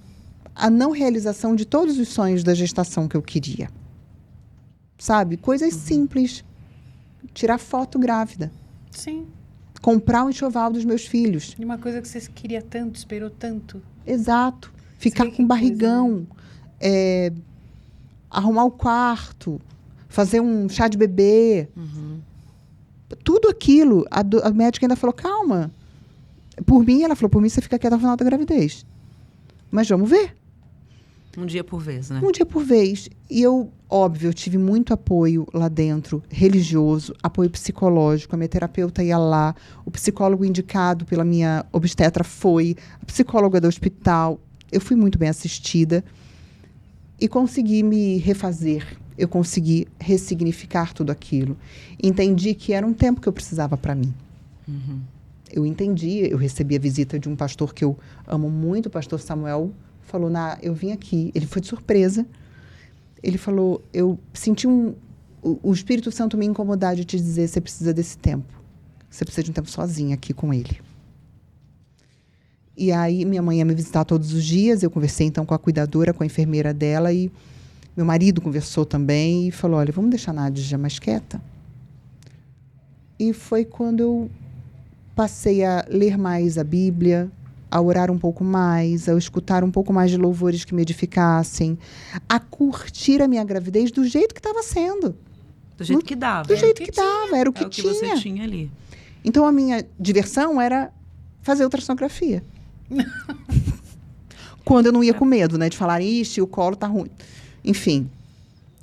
a não realização de todos os sonhos da gestação que eu queria. Sabe? Coisas simples. Tirar foto grávida. Sim. Comprar um enxoval dos meus filhos. E uma coisa que você queria tanto, esperou tanto. Exato. Ficar com barrigão. Coisa, né? Arrumar o quarto. Fazer um chá de bebê. Tudo aquilo. A médica ainda falou, calma. Por mim, ela falou, por mim você fica quieta ao final da gravidez. Mas vamos ver. Um dia por vez, né? Um dia por vez. E eu tive muito apoio lá dentro, religioso, apoio psicológico. A minha terapeuta ia lá, o psicólogo indicado pela minha obstetra foi, a psicóloga do hospital. Eu fui muito bem assistida e consegui me refazer. Eu consegui ressignificar tudo aquilo. Entendi que era um tempo que eu precisava para mim. Eu entendi, eu recebi a visita de um pastor que eu amo muito, o pastor Samuel. Falou, eu vim aqui. Ele foi de surpresa. Ele falou, eu senti o Espírito Santo me incomodar de te dizer, você precisa desse tempo. Você precisa de um tempo sozinha aqui com ele. E aí, minha mãe ia me visitar todos os dias. Eu conversei, então, com a cuidadora, com a enfermeira dela. E meu marido conversou também. E falou, olha, vamos deixar a Nádia mais quieta. E foi quando eu passei a ler mais a Bíblia, a orar um pouco mais, a escutar um pouco mais de louvores que me edificassem, a curtir a minha gravidez do jeito que estava sendo. Do jeito que dava. Do jeito que dava, era o que tinha. Você tinha ali. Então, a minha diversão era fazer ultrassonografia. Quando eu não ia com medo, né? De falar, ixi, o colo tá ruim. Enfim.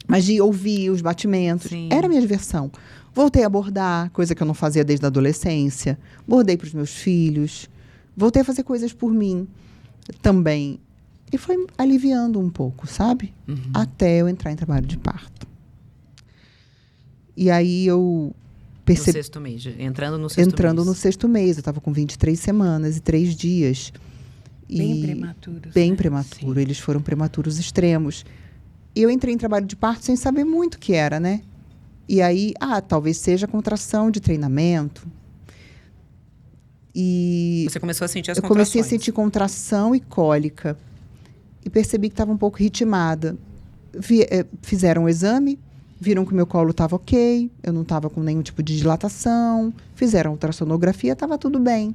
Mas de ouvir os batimentos. Sim. Era a minha diversão. Voltei a bordar, coisa que eu não fazia desde a adolescência. Bordei para os meus filhos. Voltei a fazer coisas por mim também. E foi aliviando um pouco, sabe? Até eu entrar em trabalho de parto. E aí eu percebi... No sexto mês, entrando no sexto Entrando mês. no sexto mês. Eu estava com 23 semanas e 3 dias. Bem prematuros. Bem né? prematuro. Sim. Eles foram prematuros extremos. E eu entrei em trabalho de parto sem saber muito o que era, né? E aí, talvez seja contração de treinamento. E Você começou a sentir as eu comecei a contrações. sentir contração e cólica. E percebi que estava um pouco ritmada. Fizeram um exame, viram que o meu colo estava ok, eu não estava com nenhum tipo de dilatação. Fizeram ultrassonografia, estava tudo bem.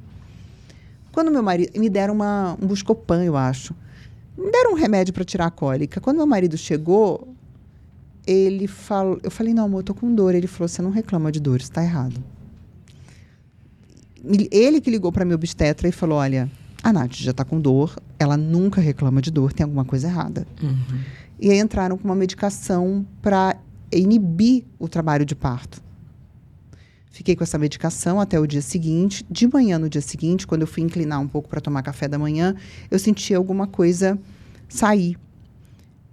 Quando meu marido... Me deram um Buscopan, eu acho. Me deram um remédio para tirar a cólica. Quando meu marido chegou, ele falou... Eu falei, não, amor, eu tô com dor. Ele falou, você não reclama de dor, isso tá errado. Ele que ligou para minha obstetra e falou, olha, a Nath já tá com dor, ela nunca reclama de dor, tem alguma coisa errada. E aí entraram com uma medicação para inibir o trabalho de parto. Fiquei com essa medicação até o dia seguinte. De manhã, no dia seguinte, quando eu fui inclinar um pouco para tomar café da manhã, eu senti alguma coisa sair.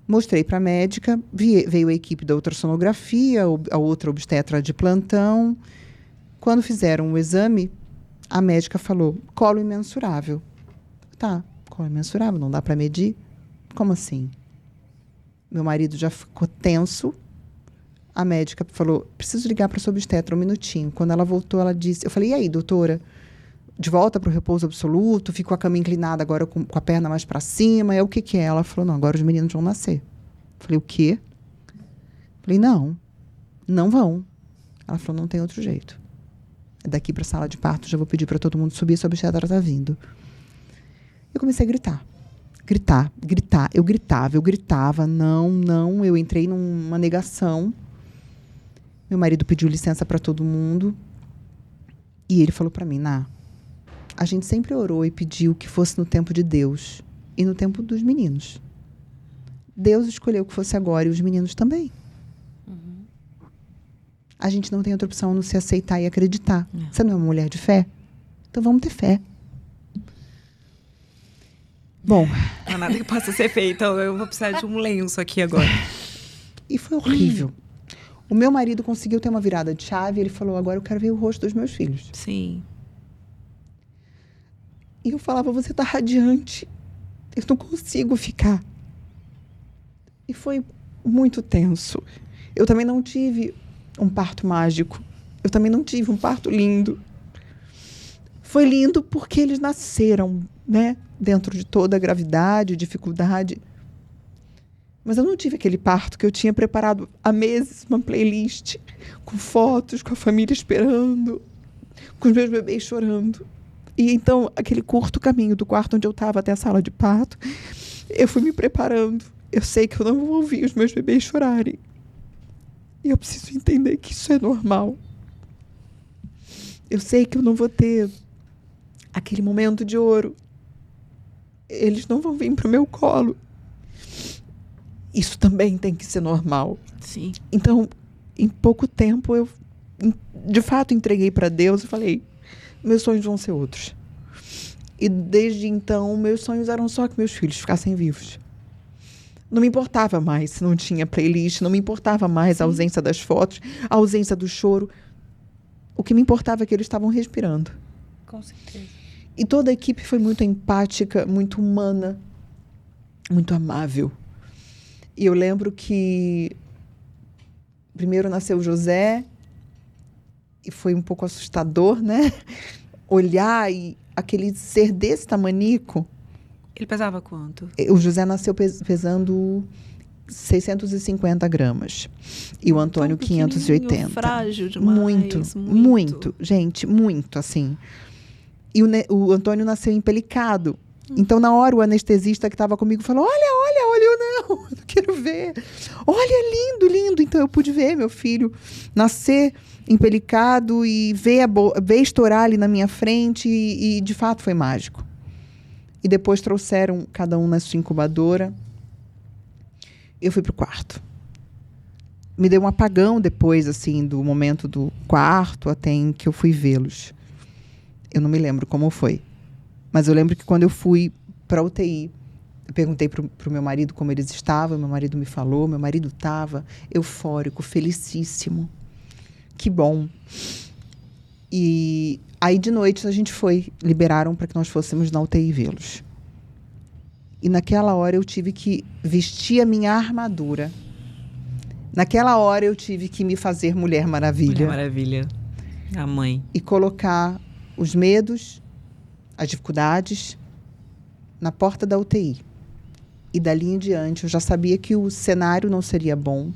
Mostrei para a médica, veio a equipe da ultrassonografia, a outra obstetra de plantão. Quando fizeram o exame, a médica falou, colo imensurável. Tá, colo imensurável, não dá para medir? Como assim? Meu marido já ficou tenso. A médica falou, preciso ligar para sua obstetra um minutinho. Quando ela voltou, ela disse... Eu falei, e aí, doutora? De volta para o repouso absoluto? Fico com a cama inclinada agora com a perna mais para cima? O que é? Ela falou, não, agora os meninos vão nascer. Eu falei, o quê? Eu falei, não vão. Ela falou, não tem outro jeito. Daqui para a sala de parto, já vou pedir para todo mundo subir, sua obstetra está vindo. Eu comecei a gritar. Eu gritava, não. Eu entrei numa negação. Meu marido pediu licença para todo mundo. E ele falou para mim, a gente sempre orou e pediu que fosse no tempo de Deus e no tempo dos meninos. Deus escolheu que fosse agora e os meninos também. A gente não tem outra opção a não se aceitar e acreditar. Você não é uma mulher de fé? Então vamos ter fé. Bom... Não há nada que possa ser feito. Eu vou precisar de um lenço aqui agora. E foi horrível. O meu marido conseguiu ter uma virada de chave. Ele falou, agora eu quero ver o rosto dos meus filhos. Sim. E eu falava, você tá radiante. Eu não consigo ficar. E foi muito tenso. Eu também não tive um parto mágico. Eu também não tive um parto lindo. Foi lindo porque eles nasceram, né? Dentro de toda a gravidade, dificuldade. Mas eu não tive aquele parto que eu tinha preparado há meses, uma playlist, com fotos, com a família esperando, com os meus bebês chorando. E então, aquele curto caminho do quarto onde eu estava até a sala de parto, eu fui me preparando. Eu sei que eu não vou ouvir os meus bebês chorarem. E eu preciso entender que isso é normal. Eu sei que eu não vou ter aquele momento de ouro. Eles não vão vir para o meu colo. Isso também tem que ser normal. Sim. Então, em pouco tempo, eu, de fato, entreguei para Deus e falei, meus sonhos vão ser outros. E desde então, meus sonhos eram só que meus filhos ficassem vivos. Não me importava mais se não tinha playlist, não me importava mais a ausência das fotos, a ausência do choro. O que me importava é que eles estavam respirando. Com certeza. E toda a equipe foi muito empática, muito humana, muito amável. E eu lembro que primeiro nasceu o José e foi um pouco assustador, né? Olhar e aquele ser desse tamanico. Ele pesava quanto? O José nasceu pesando 650 gramas. E o Antônio, 580. Frágil demais. Muito. Gente, muito, assim. E o Antônio nasceu empelicado. Então, na hora, o anestesista que estava comigo falou, olha, eu não quero ver. Olha, lindo. Então, eu pude ver meu filho nascer empelicado e ver estourar ali na minha frente. E, de fato, foi mágico. E depois trouxeram cada um na sua incubadora. Eu fui pro quarto. me deu um apagão depois, assim, do momento do quarto até em que eu fui vê-los. Eu não me lembro como foi. Mas eu lembro que quando eu fui para a UTI, eu perguntei pro meu marido como eles estavam, meu marido me falou, meu marido estava eufórico, felicíssimo. Que bom. E aí, de noite, a gente liberaram para que nós fôssemos na UTI vê-los. E naquela hora eu tive que vestir a minha armadura. Naquela hora eu tive que me fazer Mulher Maravilha. Mulher Maravilha. A mãe. E colocar os medos, as dificuldades, na porta da UTI. E dali em diante eu já sabia que o cenário não seria bom,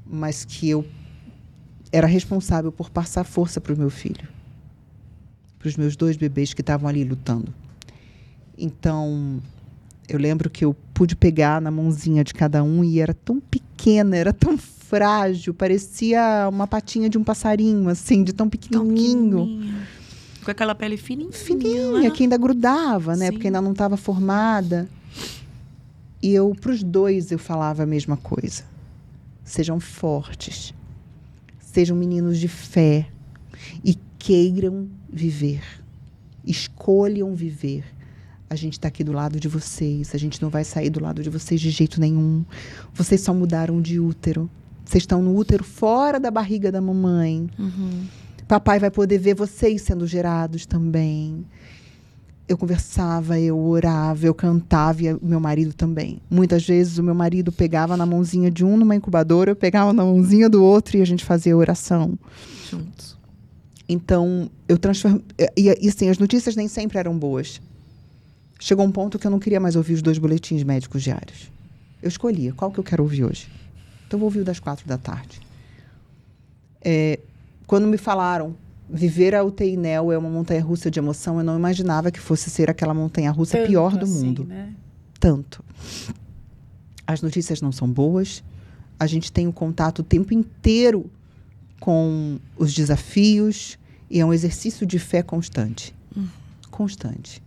mas que eu era responsável por passar força para o meu filho. Para os meus 2 bebês que estavam ali lutando. Então, eu lembro que eu pude pegar na mãozinha de cada um e era tão pequena, era tão frágil, parecia uma patinha de um passarinho, assim, de tão pequenininho. Com aquela pele fininha. Fininha, que ainda grudava, né? Sim. Porque ainda não estava formada. E para os 2, eu falava a mesma coisa. Sejam fortes. Sejam meninos de fé. E queiram viver. Escolham viver. A gente está aqui do lado de vocês. A gente não vai sair do lado de vocês de jeito nenhum. Vocês só mudaram de útero. Vocês estão no útero fora da barriga da mamãe. Uhum. Papai vai poder ver vocês sendo gerados também. Eu conversava, eu orava, eu cantava e o meu marido também. Muitas vezes o meu marido pegava na mãozinha de um numa incubadora, eu pegava na mãozinha do outro e a gente fazia oração. Juntos. Então, eu transformei... E assim, as notícias nem sempre eram boas. Chegou um ponto que eu não queria mais ouvir os 2 boletins médicos diários. Eu escolhia qual que eu quero ouvir hoje. Então, eu vou ouvir o das 4h. Quando me falaram, viver a UTI NEO é uma montanha-russa de emoção, eu não imaginava que fosse ser aquela montanha-russa pior do assim, mundo. Né? Tanto. As notícias não são boas. A gente tem um contato o tempo inteiro com os desafios e é um exercício de fé constante. Constante.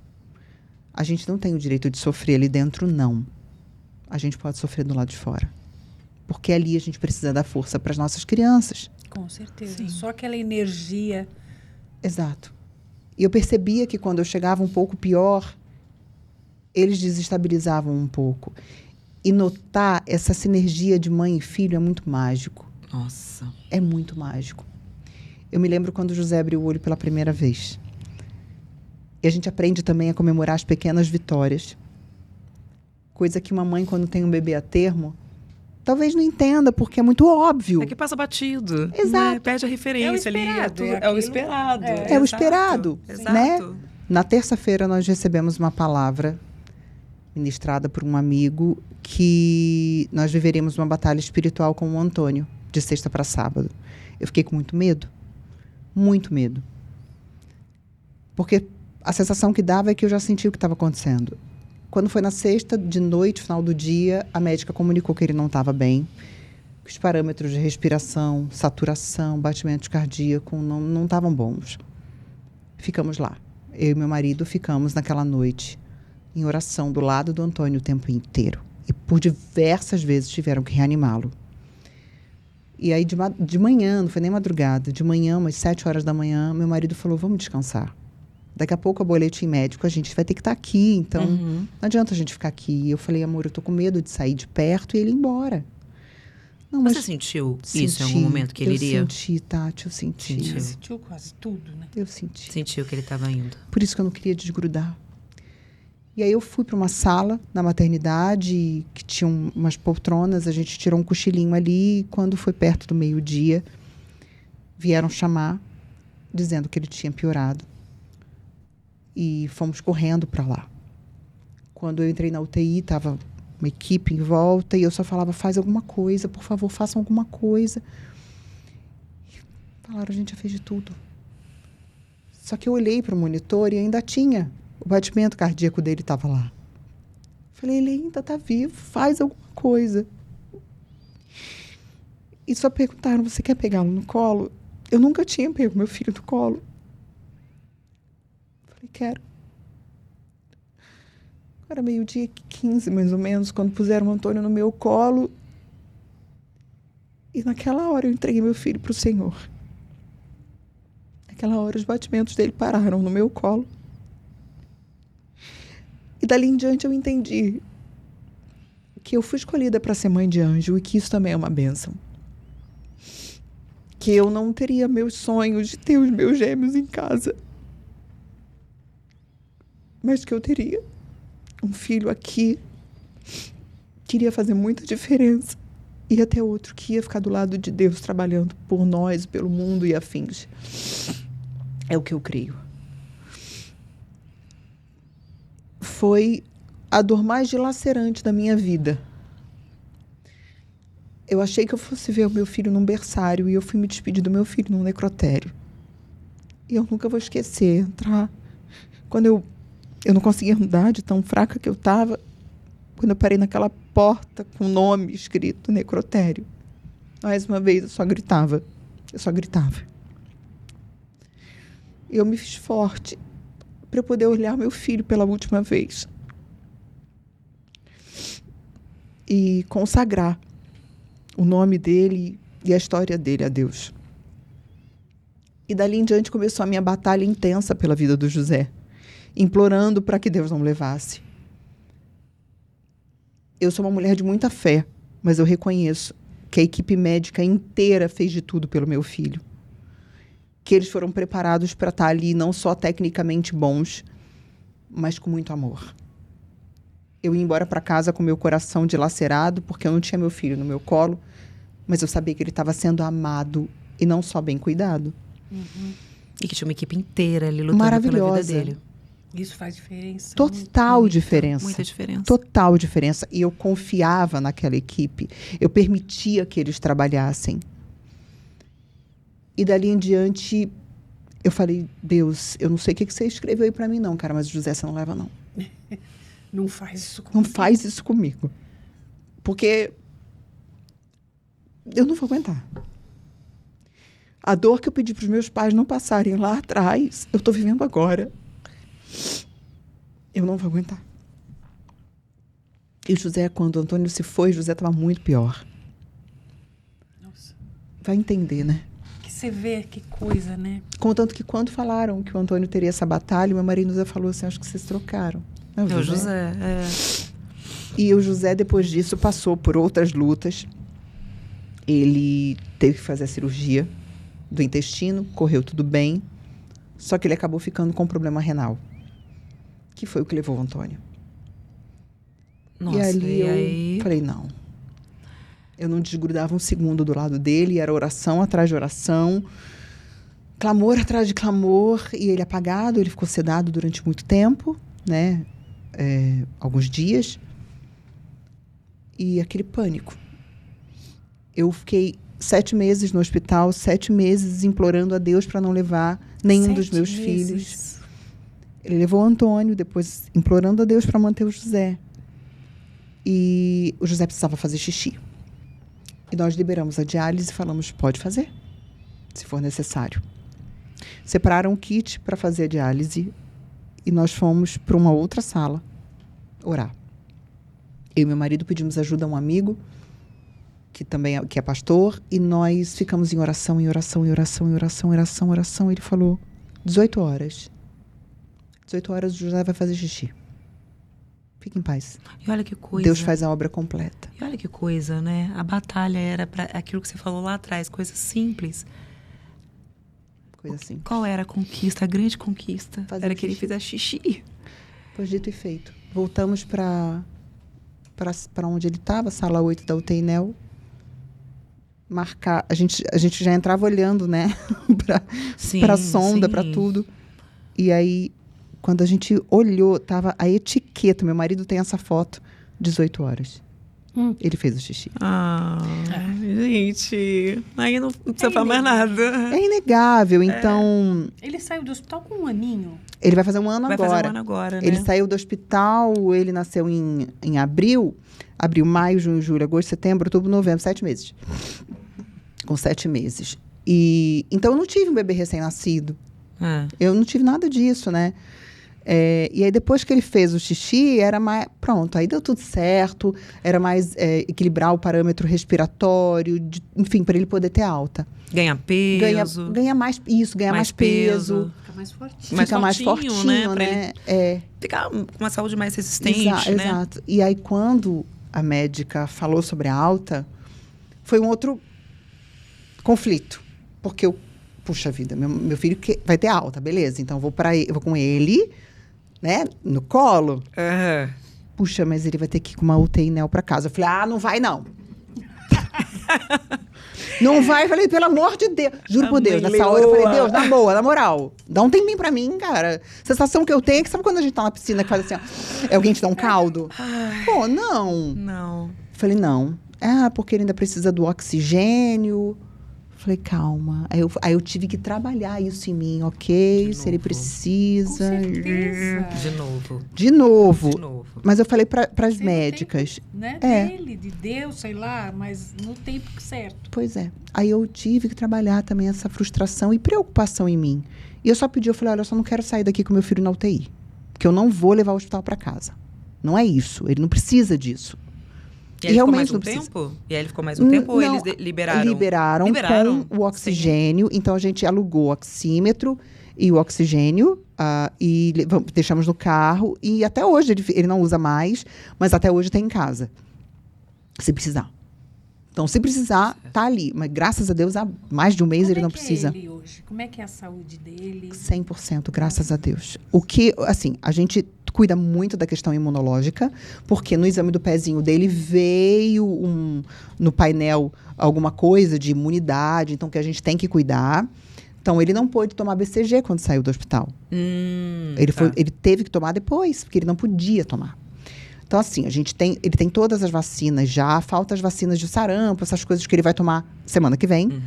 A gente não tem o direito de sofrer ali dentro, não. A gente pode sofrer do lado de fora. Porque ali a gente precisa dar força para as nossas crianças. Com certeza. Sim. Só aquela energia. Exato. E eu percebia que quando eu chegava um pouco pior, eles desestabilizavam um pouco. E notar essa sinergia de mãe e filho é muito mágico. Nossa. É muito mágico. Eu me lembro quando o José abriu o olho pela primeira vez. E a gente aprende também a comemorar as pequenas vitórias. Coisa que uma mãe, quando tem um bebê a termo, talvez não entenda, porque é muito óbvio. É que passa batido. Exato. Né? Perde a referência ali. É o esperado, É o esperado. É o esperado, Exato. né? Na terça-feira, nós recebemos uma palavra ministrada por um amigo que nós viveríamos uma batalha espiritual com o Antônio, de sexta para sábado. Eu fiquei com muito medo. Muito medo. Porque a sensação que dava é que eu já sentia o que estava acontecendo. Quando foi na sexta, de noite, final do dia, a médica comunicou que ele não estava bem. Que os parâmetros de respiração, saturação, batimentos cardíacos não estavam bons. Ficamos lá. Eu e meu marido ficamos naquela noite em oração do lado do Antônio o tempo inteiro. E por diversas vezes tiveram que reanimá-lo. E aí, de manhã, não foi nem madrugada, de manhã, umas 7 horas da manhã, meu marido falou, vamos descansar. Daqui a pouco, a boletim médico, a gente vai ter que estar aqui, então não adianta a gente ficar aqui. E eu falei, amor, eu tô com medo de sair de perto e ele ir embora. Não, Você sentiu isso em algum momento que ele iria? Eu senti, Tati, eu senti. Sentiu. Sentiu quase tudo, né? Eu senti. Sentiu que ele estava indo. Por isso que eu não queria desgrudar. E aí eu fui para uma sala na maternidade, que tinha umas poltronas, a gente tirou um cochilinho ali, e quando foi perto do meio-dia, vieram chamar, dizendo que ele tinha piorado. E fomos correndo para lá. Quando eu entrei na UTI, estava uma equipe em volta, e eu só falava, faz alguma coisa, por favor, façam alguma coisa. E falaram, a gente já fez de tudo. Só que eu olhei para o monitor e ainda tinha. O batimento cardíaco dele estava lá. Falei, ele ainda está vivo, faz alguma coisa. E só perguntaram, você quer pegá-lo no colo? Eu nunca tinha pego meu filho no colo. Falei, quero. Era 12h15, mais ou menos, quando puseram o Antônio no meu colo. E naquela hora eu entreguei meu filho para o Senhor. Naquela hora os batimentos dele pararam no meu colo. E dali em diante eu entendi que eu fui escolhida para ser mãe de anjo e que isso também é uma bênção. Que eu não teria meus sonhos de ter os meus gêmeos em casa. Mas que eu teria um filho aqui que iria fazer muita diferença. E até outro que ia ficar do lado de Deus trabalhando por nós, pelo mundo e afins. É o que eu creio. Foi a dor mais dilacerante da minha vida. Eu achei que eu fosse ver o meu filho num berçário e eu fui me despedir do meu filho num necrotério. E eu nunca vou esquecer, entrar. Quando eu não conseguia andar de tão fraca que eu estava, quando eu parei naquela porta com o nome escrito necrotério. Mais uma vez eu só gritava. Eu me fiz forte para eu poder olhar meu filho pela última vez. E consagrar o nome dele e a história dele a Deus. E dali em diante começou a minha batalha intensa pela vida do José, implorando para que Deus não levasse. Eu sou uma mulher de muita fé, mas eu reconheço que a equipe médica inteira fez de tudo pelo meu filho. Que eles foram preparados para estar ali não só tecnicamente bons, mas com muito amor. Eu ia embora para casa com meu coração dilacerado, porque eu não tinha meu filho no meu colo, mas eu sabia que ele estava sendo amado e não só bem cuidado. Uhum. E que tinha uma equipe inteira ali lutando pela vida dele. Isso faz diferença. Total diferença. Muita diferença. Total diferença. E eu confiava naquela equipe. Eu permitia que eles trabalhassem. E dali em diante, eu falei, Deus, eu não sei o que você escreveu aí para mim não, cara, mas o José você não leva não. Não faz isso comigo. Não faz isso comigo. Porque eu não vou aguentar. A dor que eu pedi para os meus pais não passarem lá atrás, eu estou vivendo agora. Eu não vou aguentar. E o José, quando o Antônio se foi, José estava muito pior. Nossa. Vai entender, né? Que você vê que coisa, né? Contanto que quando falaram que o Antônio teria essa batalha, meu marido já falou assim, acho que vocês trocaram. Não, o José. E o José, depois disso, passou por outras lutas. Ele teve que fazer a cirurgia do intestino, correu tudo bem, só que ele acabou ficando com um problema renal, que foi o que levou o Antônio. Nossa, e ali eu aí... falei, não. Eu não desgrudava um segundo do lado dele, era oração atrás de oração, clamor atrás de clamor, e ele apagado, ele ficou sedado durante muito tempo, né? Alguns dias. E aquele pânico. Eu fiquei 7 meses no hospital, 7 meses implorando a Deus para não levar nenhum dos meus filhos. Ele levou o Antônio, depois implorando a Deus para manter o José. E o José precisava fazer xixi. E nós liberamos a diálise e falamos, pode fazer, se for necessário. Separaram o kit para fazer a diálise e nós fomos para uma outra sala orar. Eu e meu marido pedimos ajuda a um amigo, que é pastor, e nós ficamos em oração. Ele falou, 18 horas. 18 horas o José vai fazer xixi. Fique em paz. E olha que coisa. Deus faz a obra completa. E olha que coisa, né? A batalha era para aquilo que você falou lá atrás, coisa simples. Coisa simples. Qual era a conquista, a grande conquista? Fazer era que ele xixi. fizesse xixi. Pois dito e feito. Voltamos para onde ele estava, sala 8 da UTI NEL. Marcar. A gente já entrava olhando, né? para a sonda, para tudo. E aí, quando a gente olhou, tava a etiqueta. Meu marido tem essa foto, 18 horas. Ele fez o xixi. Gente. Aí não precisa falar mais nada. É inegável, então... Ele saiu do hospital com 1 aninho. Ele vai fazer um ano Vai agora. fazer um ano agora, né? Ele saiu do hospital, ele nasceu em abril. Abril, maio, junho, julho, agosto, setembro, outubro, novembro. 7 meses. Com 7 meses. E, então, eu não tive um bebê recém-nascido. Eu não tive nada disso, né? E aí, depois que ele fez o xixi, era mais... Pronto, aí deu tudo certo. Era mais equilibrar o parâmetro respiratório, enfim, para ele poder ter alta. Ganha peso. Ganha mais... Isso, ganha mais peso. Fica mais fortinho. Fica mais fortinho, né? Ficar com uma saúde mais resistente, né? Exato. E aí, quando a médica falou sobre a alta, foi um outro conflito. Porque puxa vida, meu filho vai ter alta, beleza. Então, vou com ele, né, no colo. Puxa, mas ele vai ter que ir com uma UTI neo pra casa. Eu falei, não vai não. Não vai, eu falei, pelo amor de Deus. Juro por Deus, nessa hora eu falei, Deus, na boa, na moral. Dá um tempinho pra mim, cara. A sensação que eu tenho é que sabe quando a gente tá na piscina que faz assim, ó, alguém te dá um caldo? Pô, não. Não. Falei, não. Porque ele ainda precisa do oxigênio. Falei, calma. Aí eu tive que trabalhar isso em mim, ok? Se ele precisa. Com certeza. De novo. Mas eu falei para as médicas. Tempo, né? Dele, de Deus, sei lá, mas no tempo certo. Pois é. Aí eu tive que trabalhar também essa frustração e preocupação em mim. E eu só pedi, eu falei, olha, eu só não quero sair daqui com meu filho na UTI. Porque eu não vou levar o hospital para casa. Não é isso. Ele não precisa disso. E ele realmente ficou mais um tempo? E aí ele ficou mais um tempo ou eles liberaram? Liberaram com o oxigênio. Sim. Então, a gente alugou o oxímetro e o oxigênio e deixamos no carro. E até hoje ele não usa mais, mas até hoje tem em casa. Se precisar. Então, se precisar, tá ali. Mas, graças a Deus, há mais de um mês ele não precisa. Como é ele hoje? Como é que é a saúde dele? 100%, graças a Deus. O que, assim, a gente cuida muito da questão imunológica, porque no exame do pezinho dele veio no painel alguma coisa de imunidade, então que a gente tem que cuidar. Então, ele não pôde tomar BCG quando saiu do hospital. Ele teve que tomar depois, porque ele não podia tomar. Então, assim, ele tem todas as vacinas já, falta as vacinas de sarampo, essas coisas que ele vai tomar semana que vem.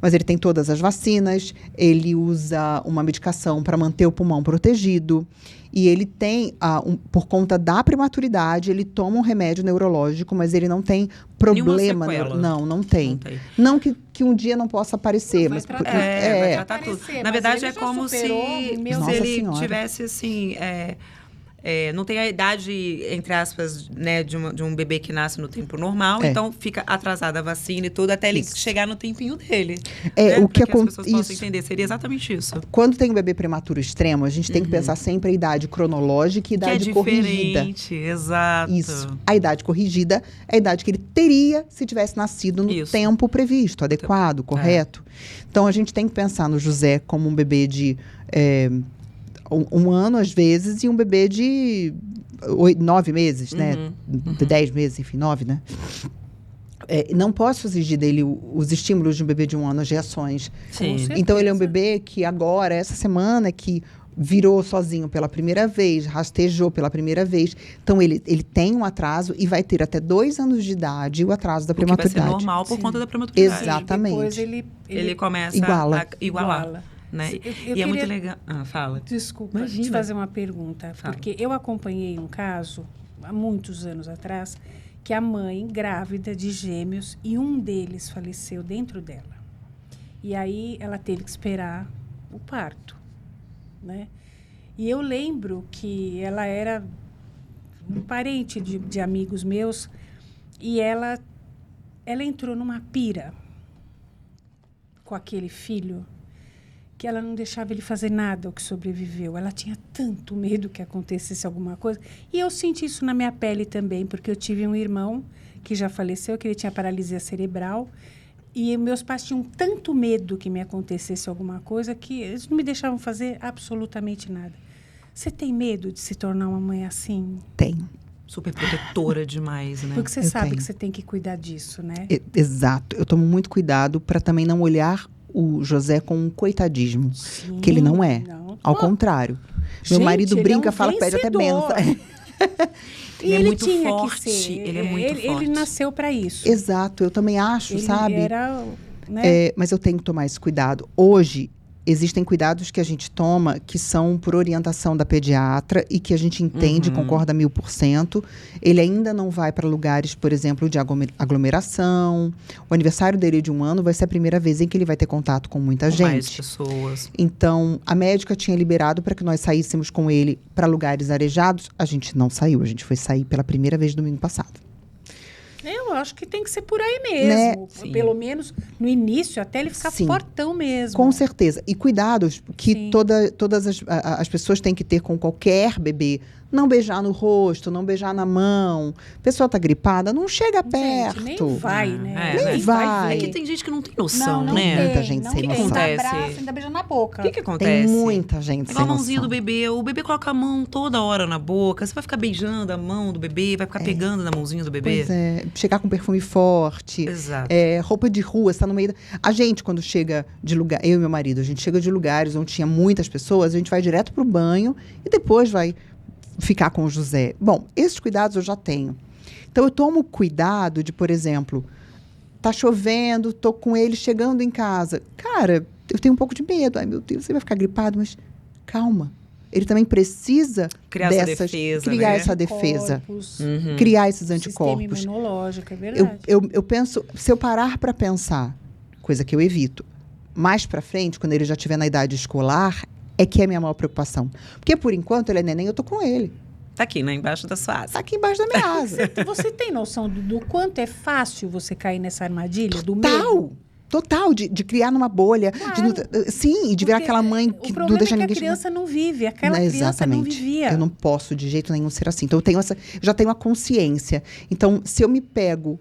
Mas ele tem todas as vacinas, ele usa uma medicação para manter o pulmão protegido. E ele tem, por conta da prematuridade, ele toma um remédio neurológico, mas ele não tem problema. Não tem. Não que um dia não possa aparecer. Vai tratar tudo. Na verdade, é como se ele tivesse, assim... não tem a idade, entre aspas, né, de um bebê que nasce no tempo normal, então fica atrasada a vacina e tudo até ele chegar no tempinho dele. O que as pessoas possam entender, seria exatamente isso. Quando tem um bebê prematuro extremo, a gente tem que pensar sempre a idade cronológica e idade corrigida. Exato. Isso. A idade corrigida é a idade que ele teria se tivesse nascido no tempo previsto, adequado, correto. Então, a gente tem que pensar no José como um bebê de... um ano, às vezes, e um bebê de 9 meses, né? 10 meses, enfim, 9, né? Não posso exigir dele os estímulos de um bebê de 1 ano, as reações. Então, ele é um bebê que agora, essa semana, que virou sozinho pela primeira vez, rastejou pela primeira vez. Então, ele tem um atraso e vai ter até 2 anos de idade o atraso da prematuridade. Que vai ser normal por conta da prematuridade. Exatamente. Depois ele começa a igualar. Né? É muito legal. Fala. Desculpa, te fazer uma pergunta. Porque eu acompanhei um caso, há muitos anos atrás, que a mãe, grávida de gêmeos, e um deles faleceu dentro dela. E aí ela teve que esperar o parto, né? E eu lembro que ela era um parente de amigos meus e ela entrou numa pira com aquele filho, que ela não deixava ele fazer nada, o que sobreviveu. Ela tinha tanto medo que acontecesse alguma coisa. E eu senti isso na minha pele também, porque eu tive um irmão que já faleceu, que ele tinha paralisia cerebral. E meus pais tinham tanto medo que me acontecesse alguma coisa que eles não me deixavam fazer absolutamente nada. Você tem medo de se tornar uma mãe assim? Tenho. Super protetora demais, né? Porque você sabe que você tem que cuidar disso, né? Exato. Eu tomo muito cuidado para também não olhar o José com um coitadismo, que ele não é. Ao contrário. Meu marido brinca, fala, pede até benção. Ele é muito forte. Ele é muito forte. Ele nasceu para isso. Exato, eu também acho, ele sabe? Era, né? Mas eu tenho que tomar esse cuidado. Hoje, Existem cuidados que a gente toma que são por orientação da pediatra e que a gente entende, concorda 1000%. Ele ainda não vai para lugares, por exemplo, de aglomeração. O aniversário dele de 1 ano vai ser a primeira vez em que ele vai ter contato com muita gente. Mais pessoas. Então, a médica tinha liberado para que nós saíssemos com ele para lugares arejados. A gente não saiu, a gente foi sair pela primeira vez domingo passado. Eu acho que tem que ser por aí mesmo. Né? Pelo menos no início, até ele ficar Sim. fortão mesmo. Com certeza. E cuidados que Sim. todas as pessoas têm que ter com qualquer bebê. Não beijar no rosto, não beijar na mão. A pessoa está gripada, não chega perto. Gente, nem vai, né? Nem vai. É que tem gente que não tem noção, não né? tem, Muita gente não sem tem. noção. Dá Acontece. abraço, ainda beija na boca. O que Tem acontece? muita gente Igual sem a mãozinha noção. do bebê. O bebê coloca a mão toda hora na boca. Você vai ficar beijando a mão do bebê, vai ficar pegando na mãozinha do bebê. Pois é, chegar com perfume forte. Exato. Roupa de rua, você tá no meio da... A gente, quando chega de lugar... Eu e meu marido, a gente chega de lugares onde tinha muitas pessoas, a gente vai direto pro banho e depois vai ficar com o José. Bom, esses cuidados eu já tenho. Então, eu tomo cuidado de, por exemplo, tá chovendo, tô com ele chegando em casa. Cara, eu tenho um pouco de medo. Ai, meu Deus, você vai ficar gripado, mas calma. Ele também precisa Criar essa defesa, criar né? essa defesa. Corpos, Criar esses Sistema anticorpos. imunológico, é verdade. Eu penso, se eu parar para pensar, coisa que eu evito, mais para frente, quando ele já estiver na idade escolar, é que é a minha maior preocupação. Porque, por enquanto, ele é neném, eu tô com ele. Tá aqui, né? Embaixo da sua asa. Tá aqui embaixo da minha asa. Você tem noção do quanto é fácil você cair nessa armadilha? Do medo? Total, de criar numa bolha. Claro. Sim, e de virar Porque aquela mãe o que não problema deixa é que ninguém a criança não vive. Aquela chegar. criança não Exatamente. vivia. Eu não posso de jeito nenhum ser assim. Então, eu já tenho a consciência. Então, se eu me pego,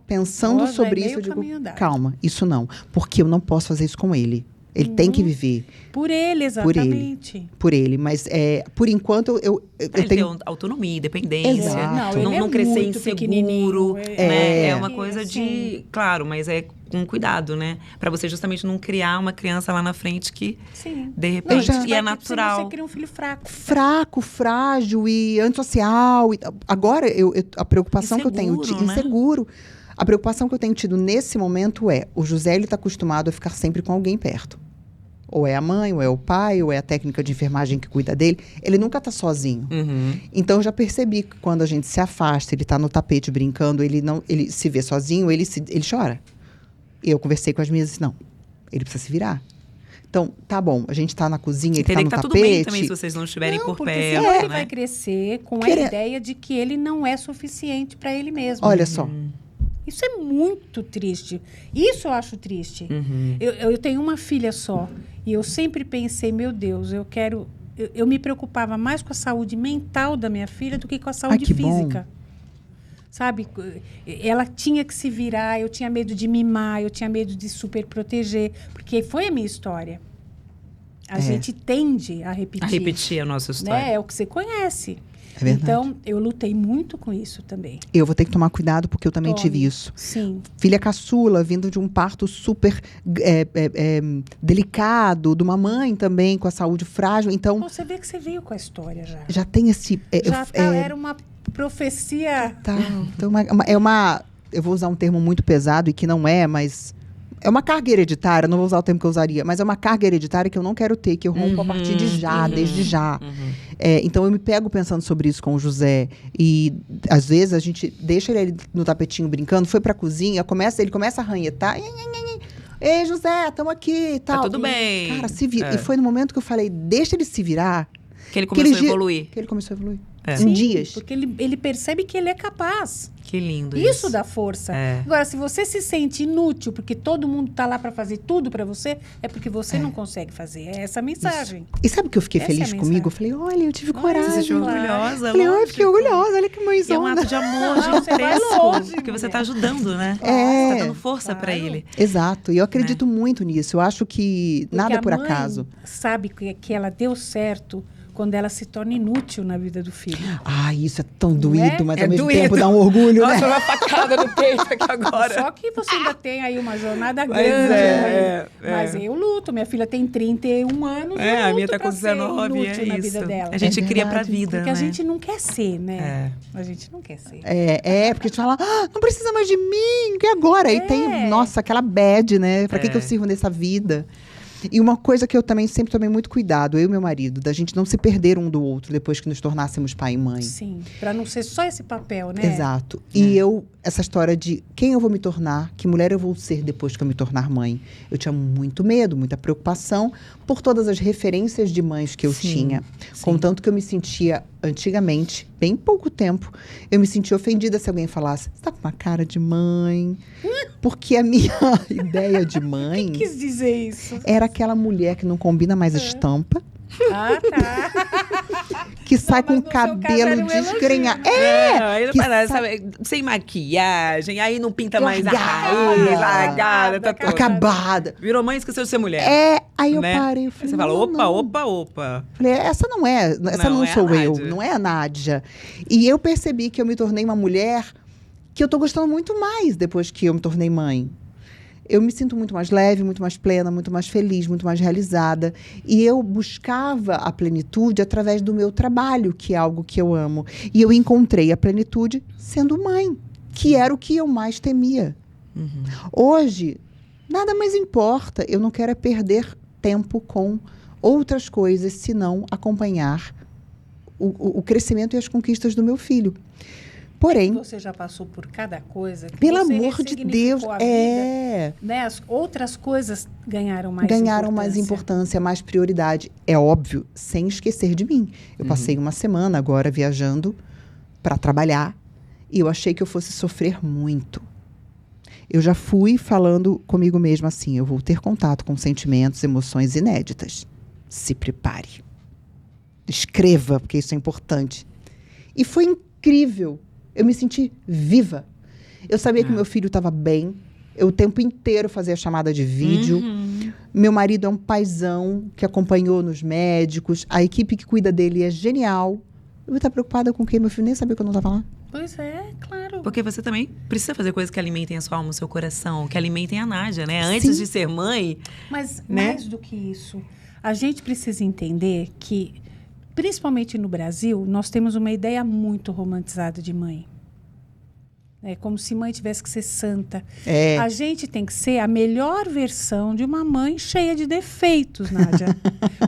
pensando Ó, já sobre é isso, eu meio digo, caminho andado. calma, isso não. Porque eu não posso fazer isso com ele. Ele tem que viver Por ele, exatamente. por ele. Mas, por enquanto, eu Ele tenho... tem autonomia, independência. Exato. Não, ele Não é crescer muito inseguro. pequenininho. Né? É uma coisa assim. de... Claro, mas é com cuidado, né? Pra você justamente não criar uma criança lá na frente que, Sim. de Não, repente, isso e é vai- natural. Você cria um filho fraco. fraco, frágil e antissocial. Agora, a preocupação que eu tenho Inseguro, né? inseguro. A preocupação que eu tenho tido nesse momento é, o José, ele está acostumado a ficar sempre com alguém perto. Ou é a mãe, ou é o pai, ou é a técnica de enfermagem que cuida dele. Ele nunca está sozinho. Uhum. Então, eu já percebi que quando a gente se afasta, ele está no tapete brincando, ele se vê sozinho, ele chora. E eu conversei com as minhas e disse, não, ele precisa se virar. Então, tá bom, a gente está na cozinha, ele está Entender no que tá tapete. tudo bem também se vocês não estiverem Não, por porque perto, senão ele né? vai crescer com a Querer- ideia de que ele não é suficiente para ele mesmo. Olha só, Isso é muito triste. Isso eu acho triste. Uhum. Eu tenho uma filha só. E eu sempre pensei, meu Deus, eu me preocupava mais com a saúde mental da minha filha do que com a saúde que bom. física. Sabe? Ela tinha que se virar, eu tinha medo de mimar, eu tinha medo de super proteger. Porque foi a minha história. A gente tende a repetir. A repetir a nossa história. Né? É o que você conhece. É verdade. Então, eu lutei muito com isso também. eu vou ter que tomar cuidado porque eu também Tome. tive isso. Sim. Filha caçula, vindo de um parto super delicado, de uma mãe também com a saúde frágil. Então, Bom, você vê que você veio com a história já. já tem esse... Era uma profecia. Tá, então eu vou usar um termo muito pesado e que não é, mas... É uma carga hereditária, não vou usar o termo que eu usaria, mas é uma carga hereditária que eu não quero ter, que eu rompo a partir de já, desde já. Então, eu me pego pensando sobre isso com o José. E, às vezes, a gente deixa ele no tapetinho brincando, foi pra cozinha, ele começa a ranhetar. Ei, José, estamos aqui e tal. tudo bem. Cara, se vira. E foi no momento que eu falei, deixa ele se virar. Que ele começou a evoluir. Que ele começou a evoluir. É. Em Sim, dias. Porque ele percebe que ele é capaz. Que lindo Isso dá força. É. Agora, se você se sente inútil porque todo mundo está lá para fazer tudo para você, é porque você não consegue fazer. É essa a mensagem. E sabe que eu fiquei Essa é a feliz mensagem. comigo? Eu falei, olha, eu tive Olha, coragem. Você se sentiu Claro. orgulhosa, Falei, ai, lógico. fiquei orgulhosa, olha que E é um mãezona. ato de amor Não, você vai gigantesco. longe, Porque você mulher. está ajudando, né? É. Você tá dando força pra Claro. ele. Exato, e eu acredito muito nisso. Eu acho que Porque nada a por mãe acaso. sabe que ela deu certo quando ela se torna inútil na vida do filho. Ai, isso é tão doído, é? mas É ao mesmo doído. tempo dá um orgulho, Nossa, né? uma facada no peito aqui agora. Só que você ainda tem aí uma jornada Mas grande. é, né? Mas eu luto. Minha filha tem 31 anos. É, eu a minha luto tá com pra ser 19, inútil é na isso. vida dela. A gente É cria pra verdade. vida, Porque né? a gente não quer ser, né? É. A gente não quer ser. Porque a gente fala, não precisa mais de mim, e agora? E tem, nossa, aquela bad, né? Pra que eu sirvo nessa vida? E uma coisa que eu também sempre tomei muito cuidado, eu e meu marido, da gente não se perder um do outro depois que nos tornássemos pai e mãe. Sim, para não ser só esse papel, né? Exato. E essa história de quem eu vou me tornar, que mulher eu vou ser depois que eu me tornar mãe. Eu tinha muito medo, muita preocupação por todas as referências de mães que eu tinha. Contanto que eu me sentia, antigamente, bem pouco tempo, eu me sentia ofendida se alguém falasse, você tá com uma cara de mãe. Porque a minha ideia de mãe... Quem quis dizer isso? Era aquela mulher que não combina mais estampa. Ah, tá. Que sai com o cabelo desgrenhado. Aí não parece, sabe, sem maquiagem, aí não pinta mais a raiz, largada, tá toda. Acabada. Virou mãe e esqueceu de ser mulher. Aí eu né? parei. Eu Aí falei, você fala, não. opa. Falei, essa não Não é sou a eu, Nádia. não é a Nádia. E eu percebi que eu me tornei uma mulher que eu tô gostando muito mais depois que eu me tornei mãe. Eu me sinto muito mais leve, muito mais plena, muito mais feliz, muito mais realizada. E eu buscava a plenitude através do meu trabalho, que é algo que eu amo. E eu encontrei a plenitude sendo mãe, que era o que eu mais temia. Hoje, nada mais importa. Eu não quero é perder tempo com outras coisas, senão acompanhar o crescimento e as conquistas do meu filho. Porém, Você já passou por cada coisa. Que pelo você amor de Deus, ressignificou a vida, né? As outras coisas ganharam mais importância, mais prioridade. É óbvio, sem esquecer de mim. Eu passei uma semana agora viajando para trabalhar e eu achei que eu fosse sofrer muito. Eu já fui falando comigo mesma assim, eu vou ter contato com sentimentos, emoções inéditas. Se prepare. Escreva, porque isso é importante. E foi incrível. Eu me senti viva. Eu sabia que meu filho estava bem. Eu o tempo inteiro fazia chamada de vídeo. Meu marido é um paizão que acompanhou nos médicos. A equipe que cuida dele é genial. Eu vou estar preocupada com quem? Meu filho nem sabia que eu não estava lá. Pois é, claro. Porque você também precisa fazer coisas que alimentem a sua alma, o seu coração, que alimentem a Nádia, né? Antes de ser mãe. Mas né? mais do que isso, a gente precisa entender que, principalmente no Brasil, nós temos uma ideia muito romantizada de mãe. É como se mãe tivesse que ser santa. A gente tem que ser a melhor versão de uma mãe cheia de defeitos, Nádia.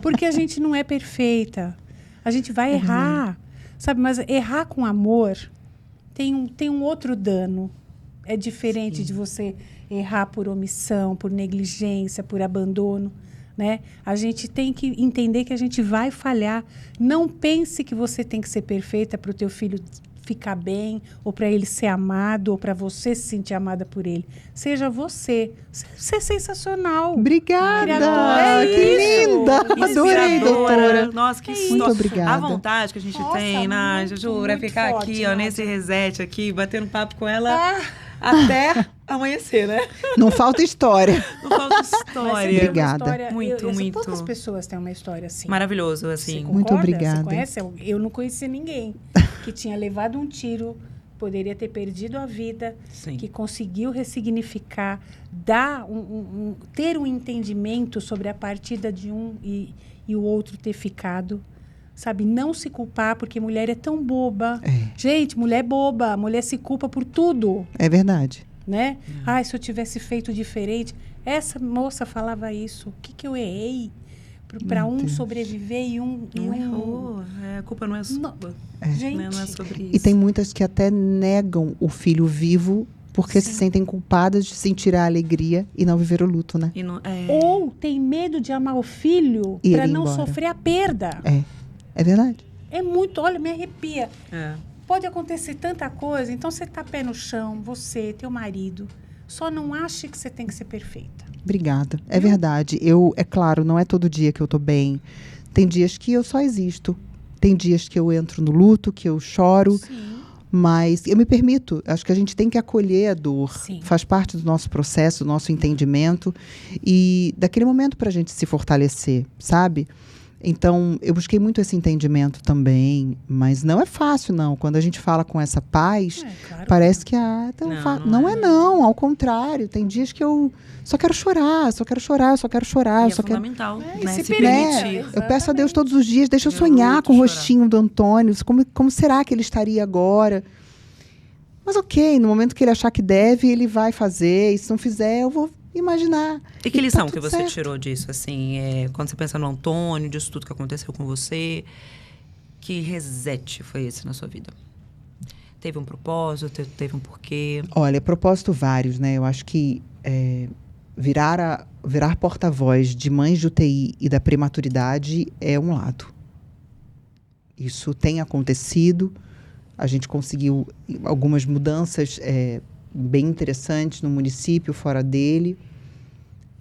Porque a gente não é perfeita. A gente vai errar, sabe? Mas errar com amor tem um outro dano. É diferente de você errar por omissão, por negligência, por abandono, né? A gente tem que entender que a gente vai falhar. Não pense que você tem que ser perfeita para o teu filho ficar bem, ou para ele ser amado, ou para você se sentir amada por ele. Seja você. Você é sensacional. Obrigada! Criadora. Que linda! Adorei, doutora. Nossa, que Muito história. obrada. A vontade que a gente tem, Nádia, juro, é muito ficar forte, aqui, ó, Nádia. nesse reset aqui, batendo papo com ela até amanhecer, né? Não falta história. Não falta Mas você história. tem uma Obrigada. história- Muito, muito. Poucas pessoas têm uma história assim. Maravilhoso, Você assim. concorda? Muito obrigada. Você conhece? Eu não conheci ninguém que tinha levado um tiro, poderia ter perdido a vida, Sim. que conseguiu ressignificar, ter um entendimento sobre a partida de um e o outro ter ficado. Sabe, não se culpar, porque mulher é tão boba. Gente, mulher é boba, mulher se culpa por tudo, É verdade. né? Ai, se eu tivesse feito diferente. Essa moça falava isso. O que eu errei? Para um sobreviver e um... Não errou. A culpa não é sua. Gente, Né? Não é sobre isso. E tem muitas que até negam o filho vivo porque se sentem culpadas de sentir a alegria e não viver o luto, né? E não, ou tem medo de amar o filho E para ele ir não embora. sofrer a perda. É verdade. É muito, olha, me arrepia. é. Pode acontecer tanta coisa, então você tá pé no chão, você, teu marido. Só não ache que você tem que ser perfeita. Obrigada. É verdade. É claro, não é todo dia que eu tô bem. Tem dias que eu só existo. Tem dias que eu entro no luto, que eu choro. Sim. Mas eu me permito. Acho que a gente tem que acolher a dor. Sim. Faz parte do nosso processo, do nosso entendimento. E daquele momento pra gente se fortalecer, sabe? Então, eu busquei muito esse entendimento também. Mas não é fácil, não. Quando a gente fala com essa paz, Claro. parece que Não é. não. Ao contrário. Tem dias que eu só quero chorar, só quero chorar, eu só quero chorar. E Eu é só quero... fundamental, e né? se Se permitir. permitir. Eu peço a Deus todos os dias, deixa eu Eu sonhar luto, com o chorar. rostinho do Antônio, como será que ele estaria agora? Mas ok, no momento que ele achar que deve, ele vai fazer, e se não fizer, eu vou imaginar. E que lição tá que tudo você certo. tirou disso, assim, quando você pensa no Antônio, disso tudo que aconteceu com você, que reset foi esse na sua vida? Teve um propósito, teve um porquê? Olha, propósito vários, né? Eu acho que virar porta-voz de mães de UTI e da prematuridade é um lado. Isso tem acontecido. A gente conseguiu algumas mudanças bem interessantes no município, fora dele.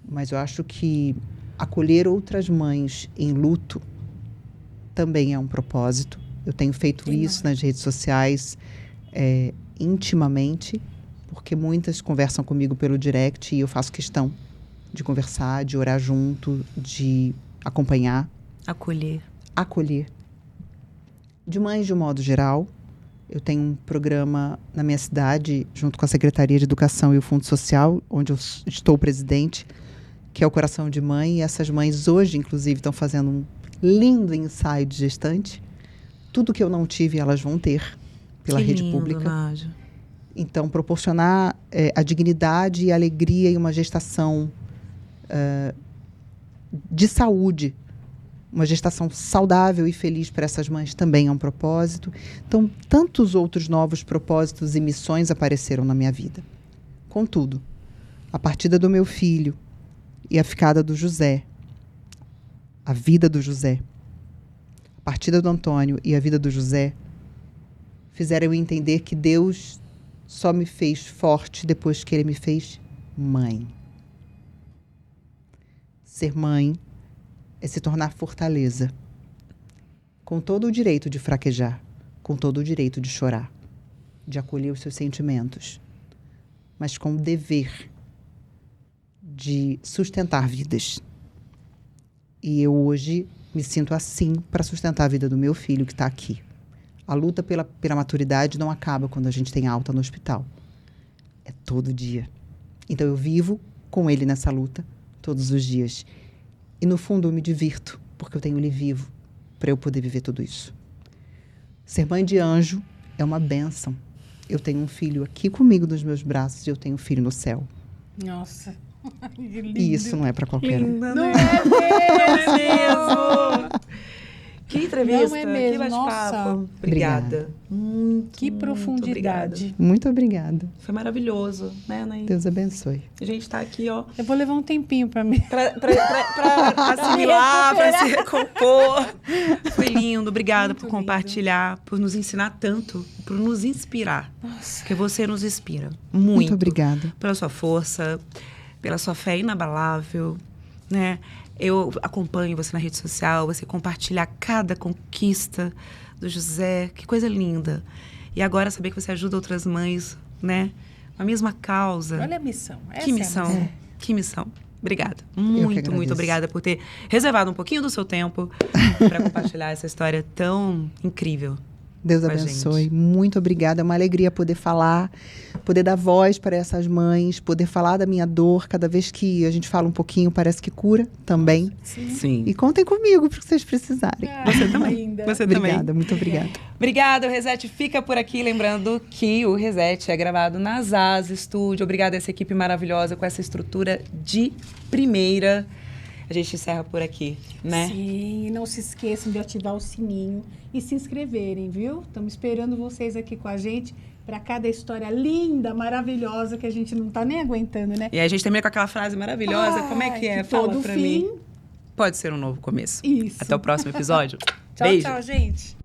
Mas eu acho que acolher outras mães em luto também é um propósito. Eu tenho feito isso nas redes sociais intimamente, porque muitas conversam comigo pelo direct e eu faço questão de conversar, de orar junto, de acompanhar. Acolher. De mães, de um modo geral. Eu tenho um programa na minha cidade, junto com a Secretaria de Educação e o Fundo Social, onde eu estou presidente, que é o Coração de Mãe. E essas mães hoje, inclusive, estão fazendo um lindo ensaio de gestante. Tudo que eu não tive, elas vão ter pela rede pública. Nádia. Então, proporcionar a dignidade e a alegria e uma gestação de saúde, uma gestação saudável e feliz para essas mães também é um propósito. Então, tantos outros novos propósitos e missões apareceram na minha vida. Contudo, a partida do meu filho e a ficada do José, a vida do José, a partida do Antônio e a vida do José, fizeram eu entender que Deus só me fez forte depois que Ele me fez mãe. Ser mãe é se tornar fortaleza, com todo o direito de fraquejar, com todo o direito de chorar, de acolher os seus sentimentos, mas com o dever de sustentar vidas. E eu hoje me sinto assim para sustentar a vida do meu filho que está aqui. A luta pela maturidade não acaba quando a gente tem alta no hospital. É todo dia. Então eu vivo com ele nessa luta todos os dias. E no fundo eu me divirto, porque eu tenho ele vivo para eu poder viver tudo isso. Ser mãe de anjo é uma bênção. Eu tenho um filho aqui comigo nos meus braços e eu tenho um filho no céu. Nossa, que lindo. E isso não é para qualquer um. Não é mesmo? Que entrevista, Não é mesmo, que bate-papo. nossa. Obrigada. Muito, Que profundidade. Muito obrigada. Foi maravilhoso, né, Anaí? Deus abençoe. A gente tá aqui, ó, Eu vou levar um tempinho para mim. pra assimilar, pra se recompor. Foi lindo. Obrigada Muito por compartilhar, por nos ensinar tanto, por nos inspirar. Nossa. Porque você nos inspira muito. Muito obrigada. Pela sua força, pela sua fé inabalável, né? Eu acompanho você na rede social, você compartilha cada conquista do José, que coisa linda. E agora saber que você ajuda outras mães, né? A mesma causa. Olha a missão. Que missão, que missão. Obrigada. Muito agradeço. obrigada por ter reservado um pouquinho do seu tempo para compartilhar essa história tão incrível. Deus com a abençoe. gente. Muito obrigada. É uma alegria poder falar, poder dar voz para essas mães, poder falar da minha dor. Cada vez que a gente fala um pouquinho, parece que cura também. Sim. E contem comigo para que vocês precisarem. Você também. Linda. Você Obrigada, também. muito obrigada. Obrigada, o Reset fica por aqui. Lembrando que o Reset é gravado na Zaz Studio. Obrigada a essa equipe maravilhosa com essa estrutura de primeira. A gente encerra por aqui, né? Sim, e não se esqueçam de ativar o sininho e se inscreverem, viu? Estamos esperando vocês aqui com a gente para cada história linda, maravilhosa, que a gente não está nem aguentando, né? E aí a gente termina com aquela frase maravilhosa. Como é que é? Que Fala todo pra fim. mim. Pode ser um novo começo. Isso. Até o próximo episódio. Tchau, Beijo. tchau, gente.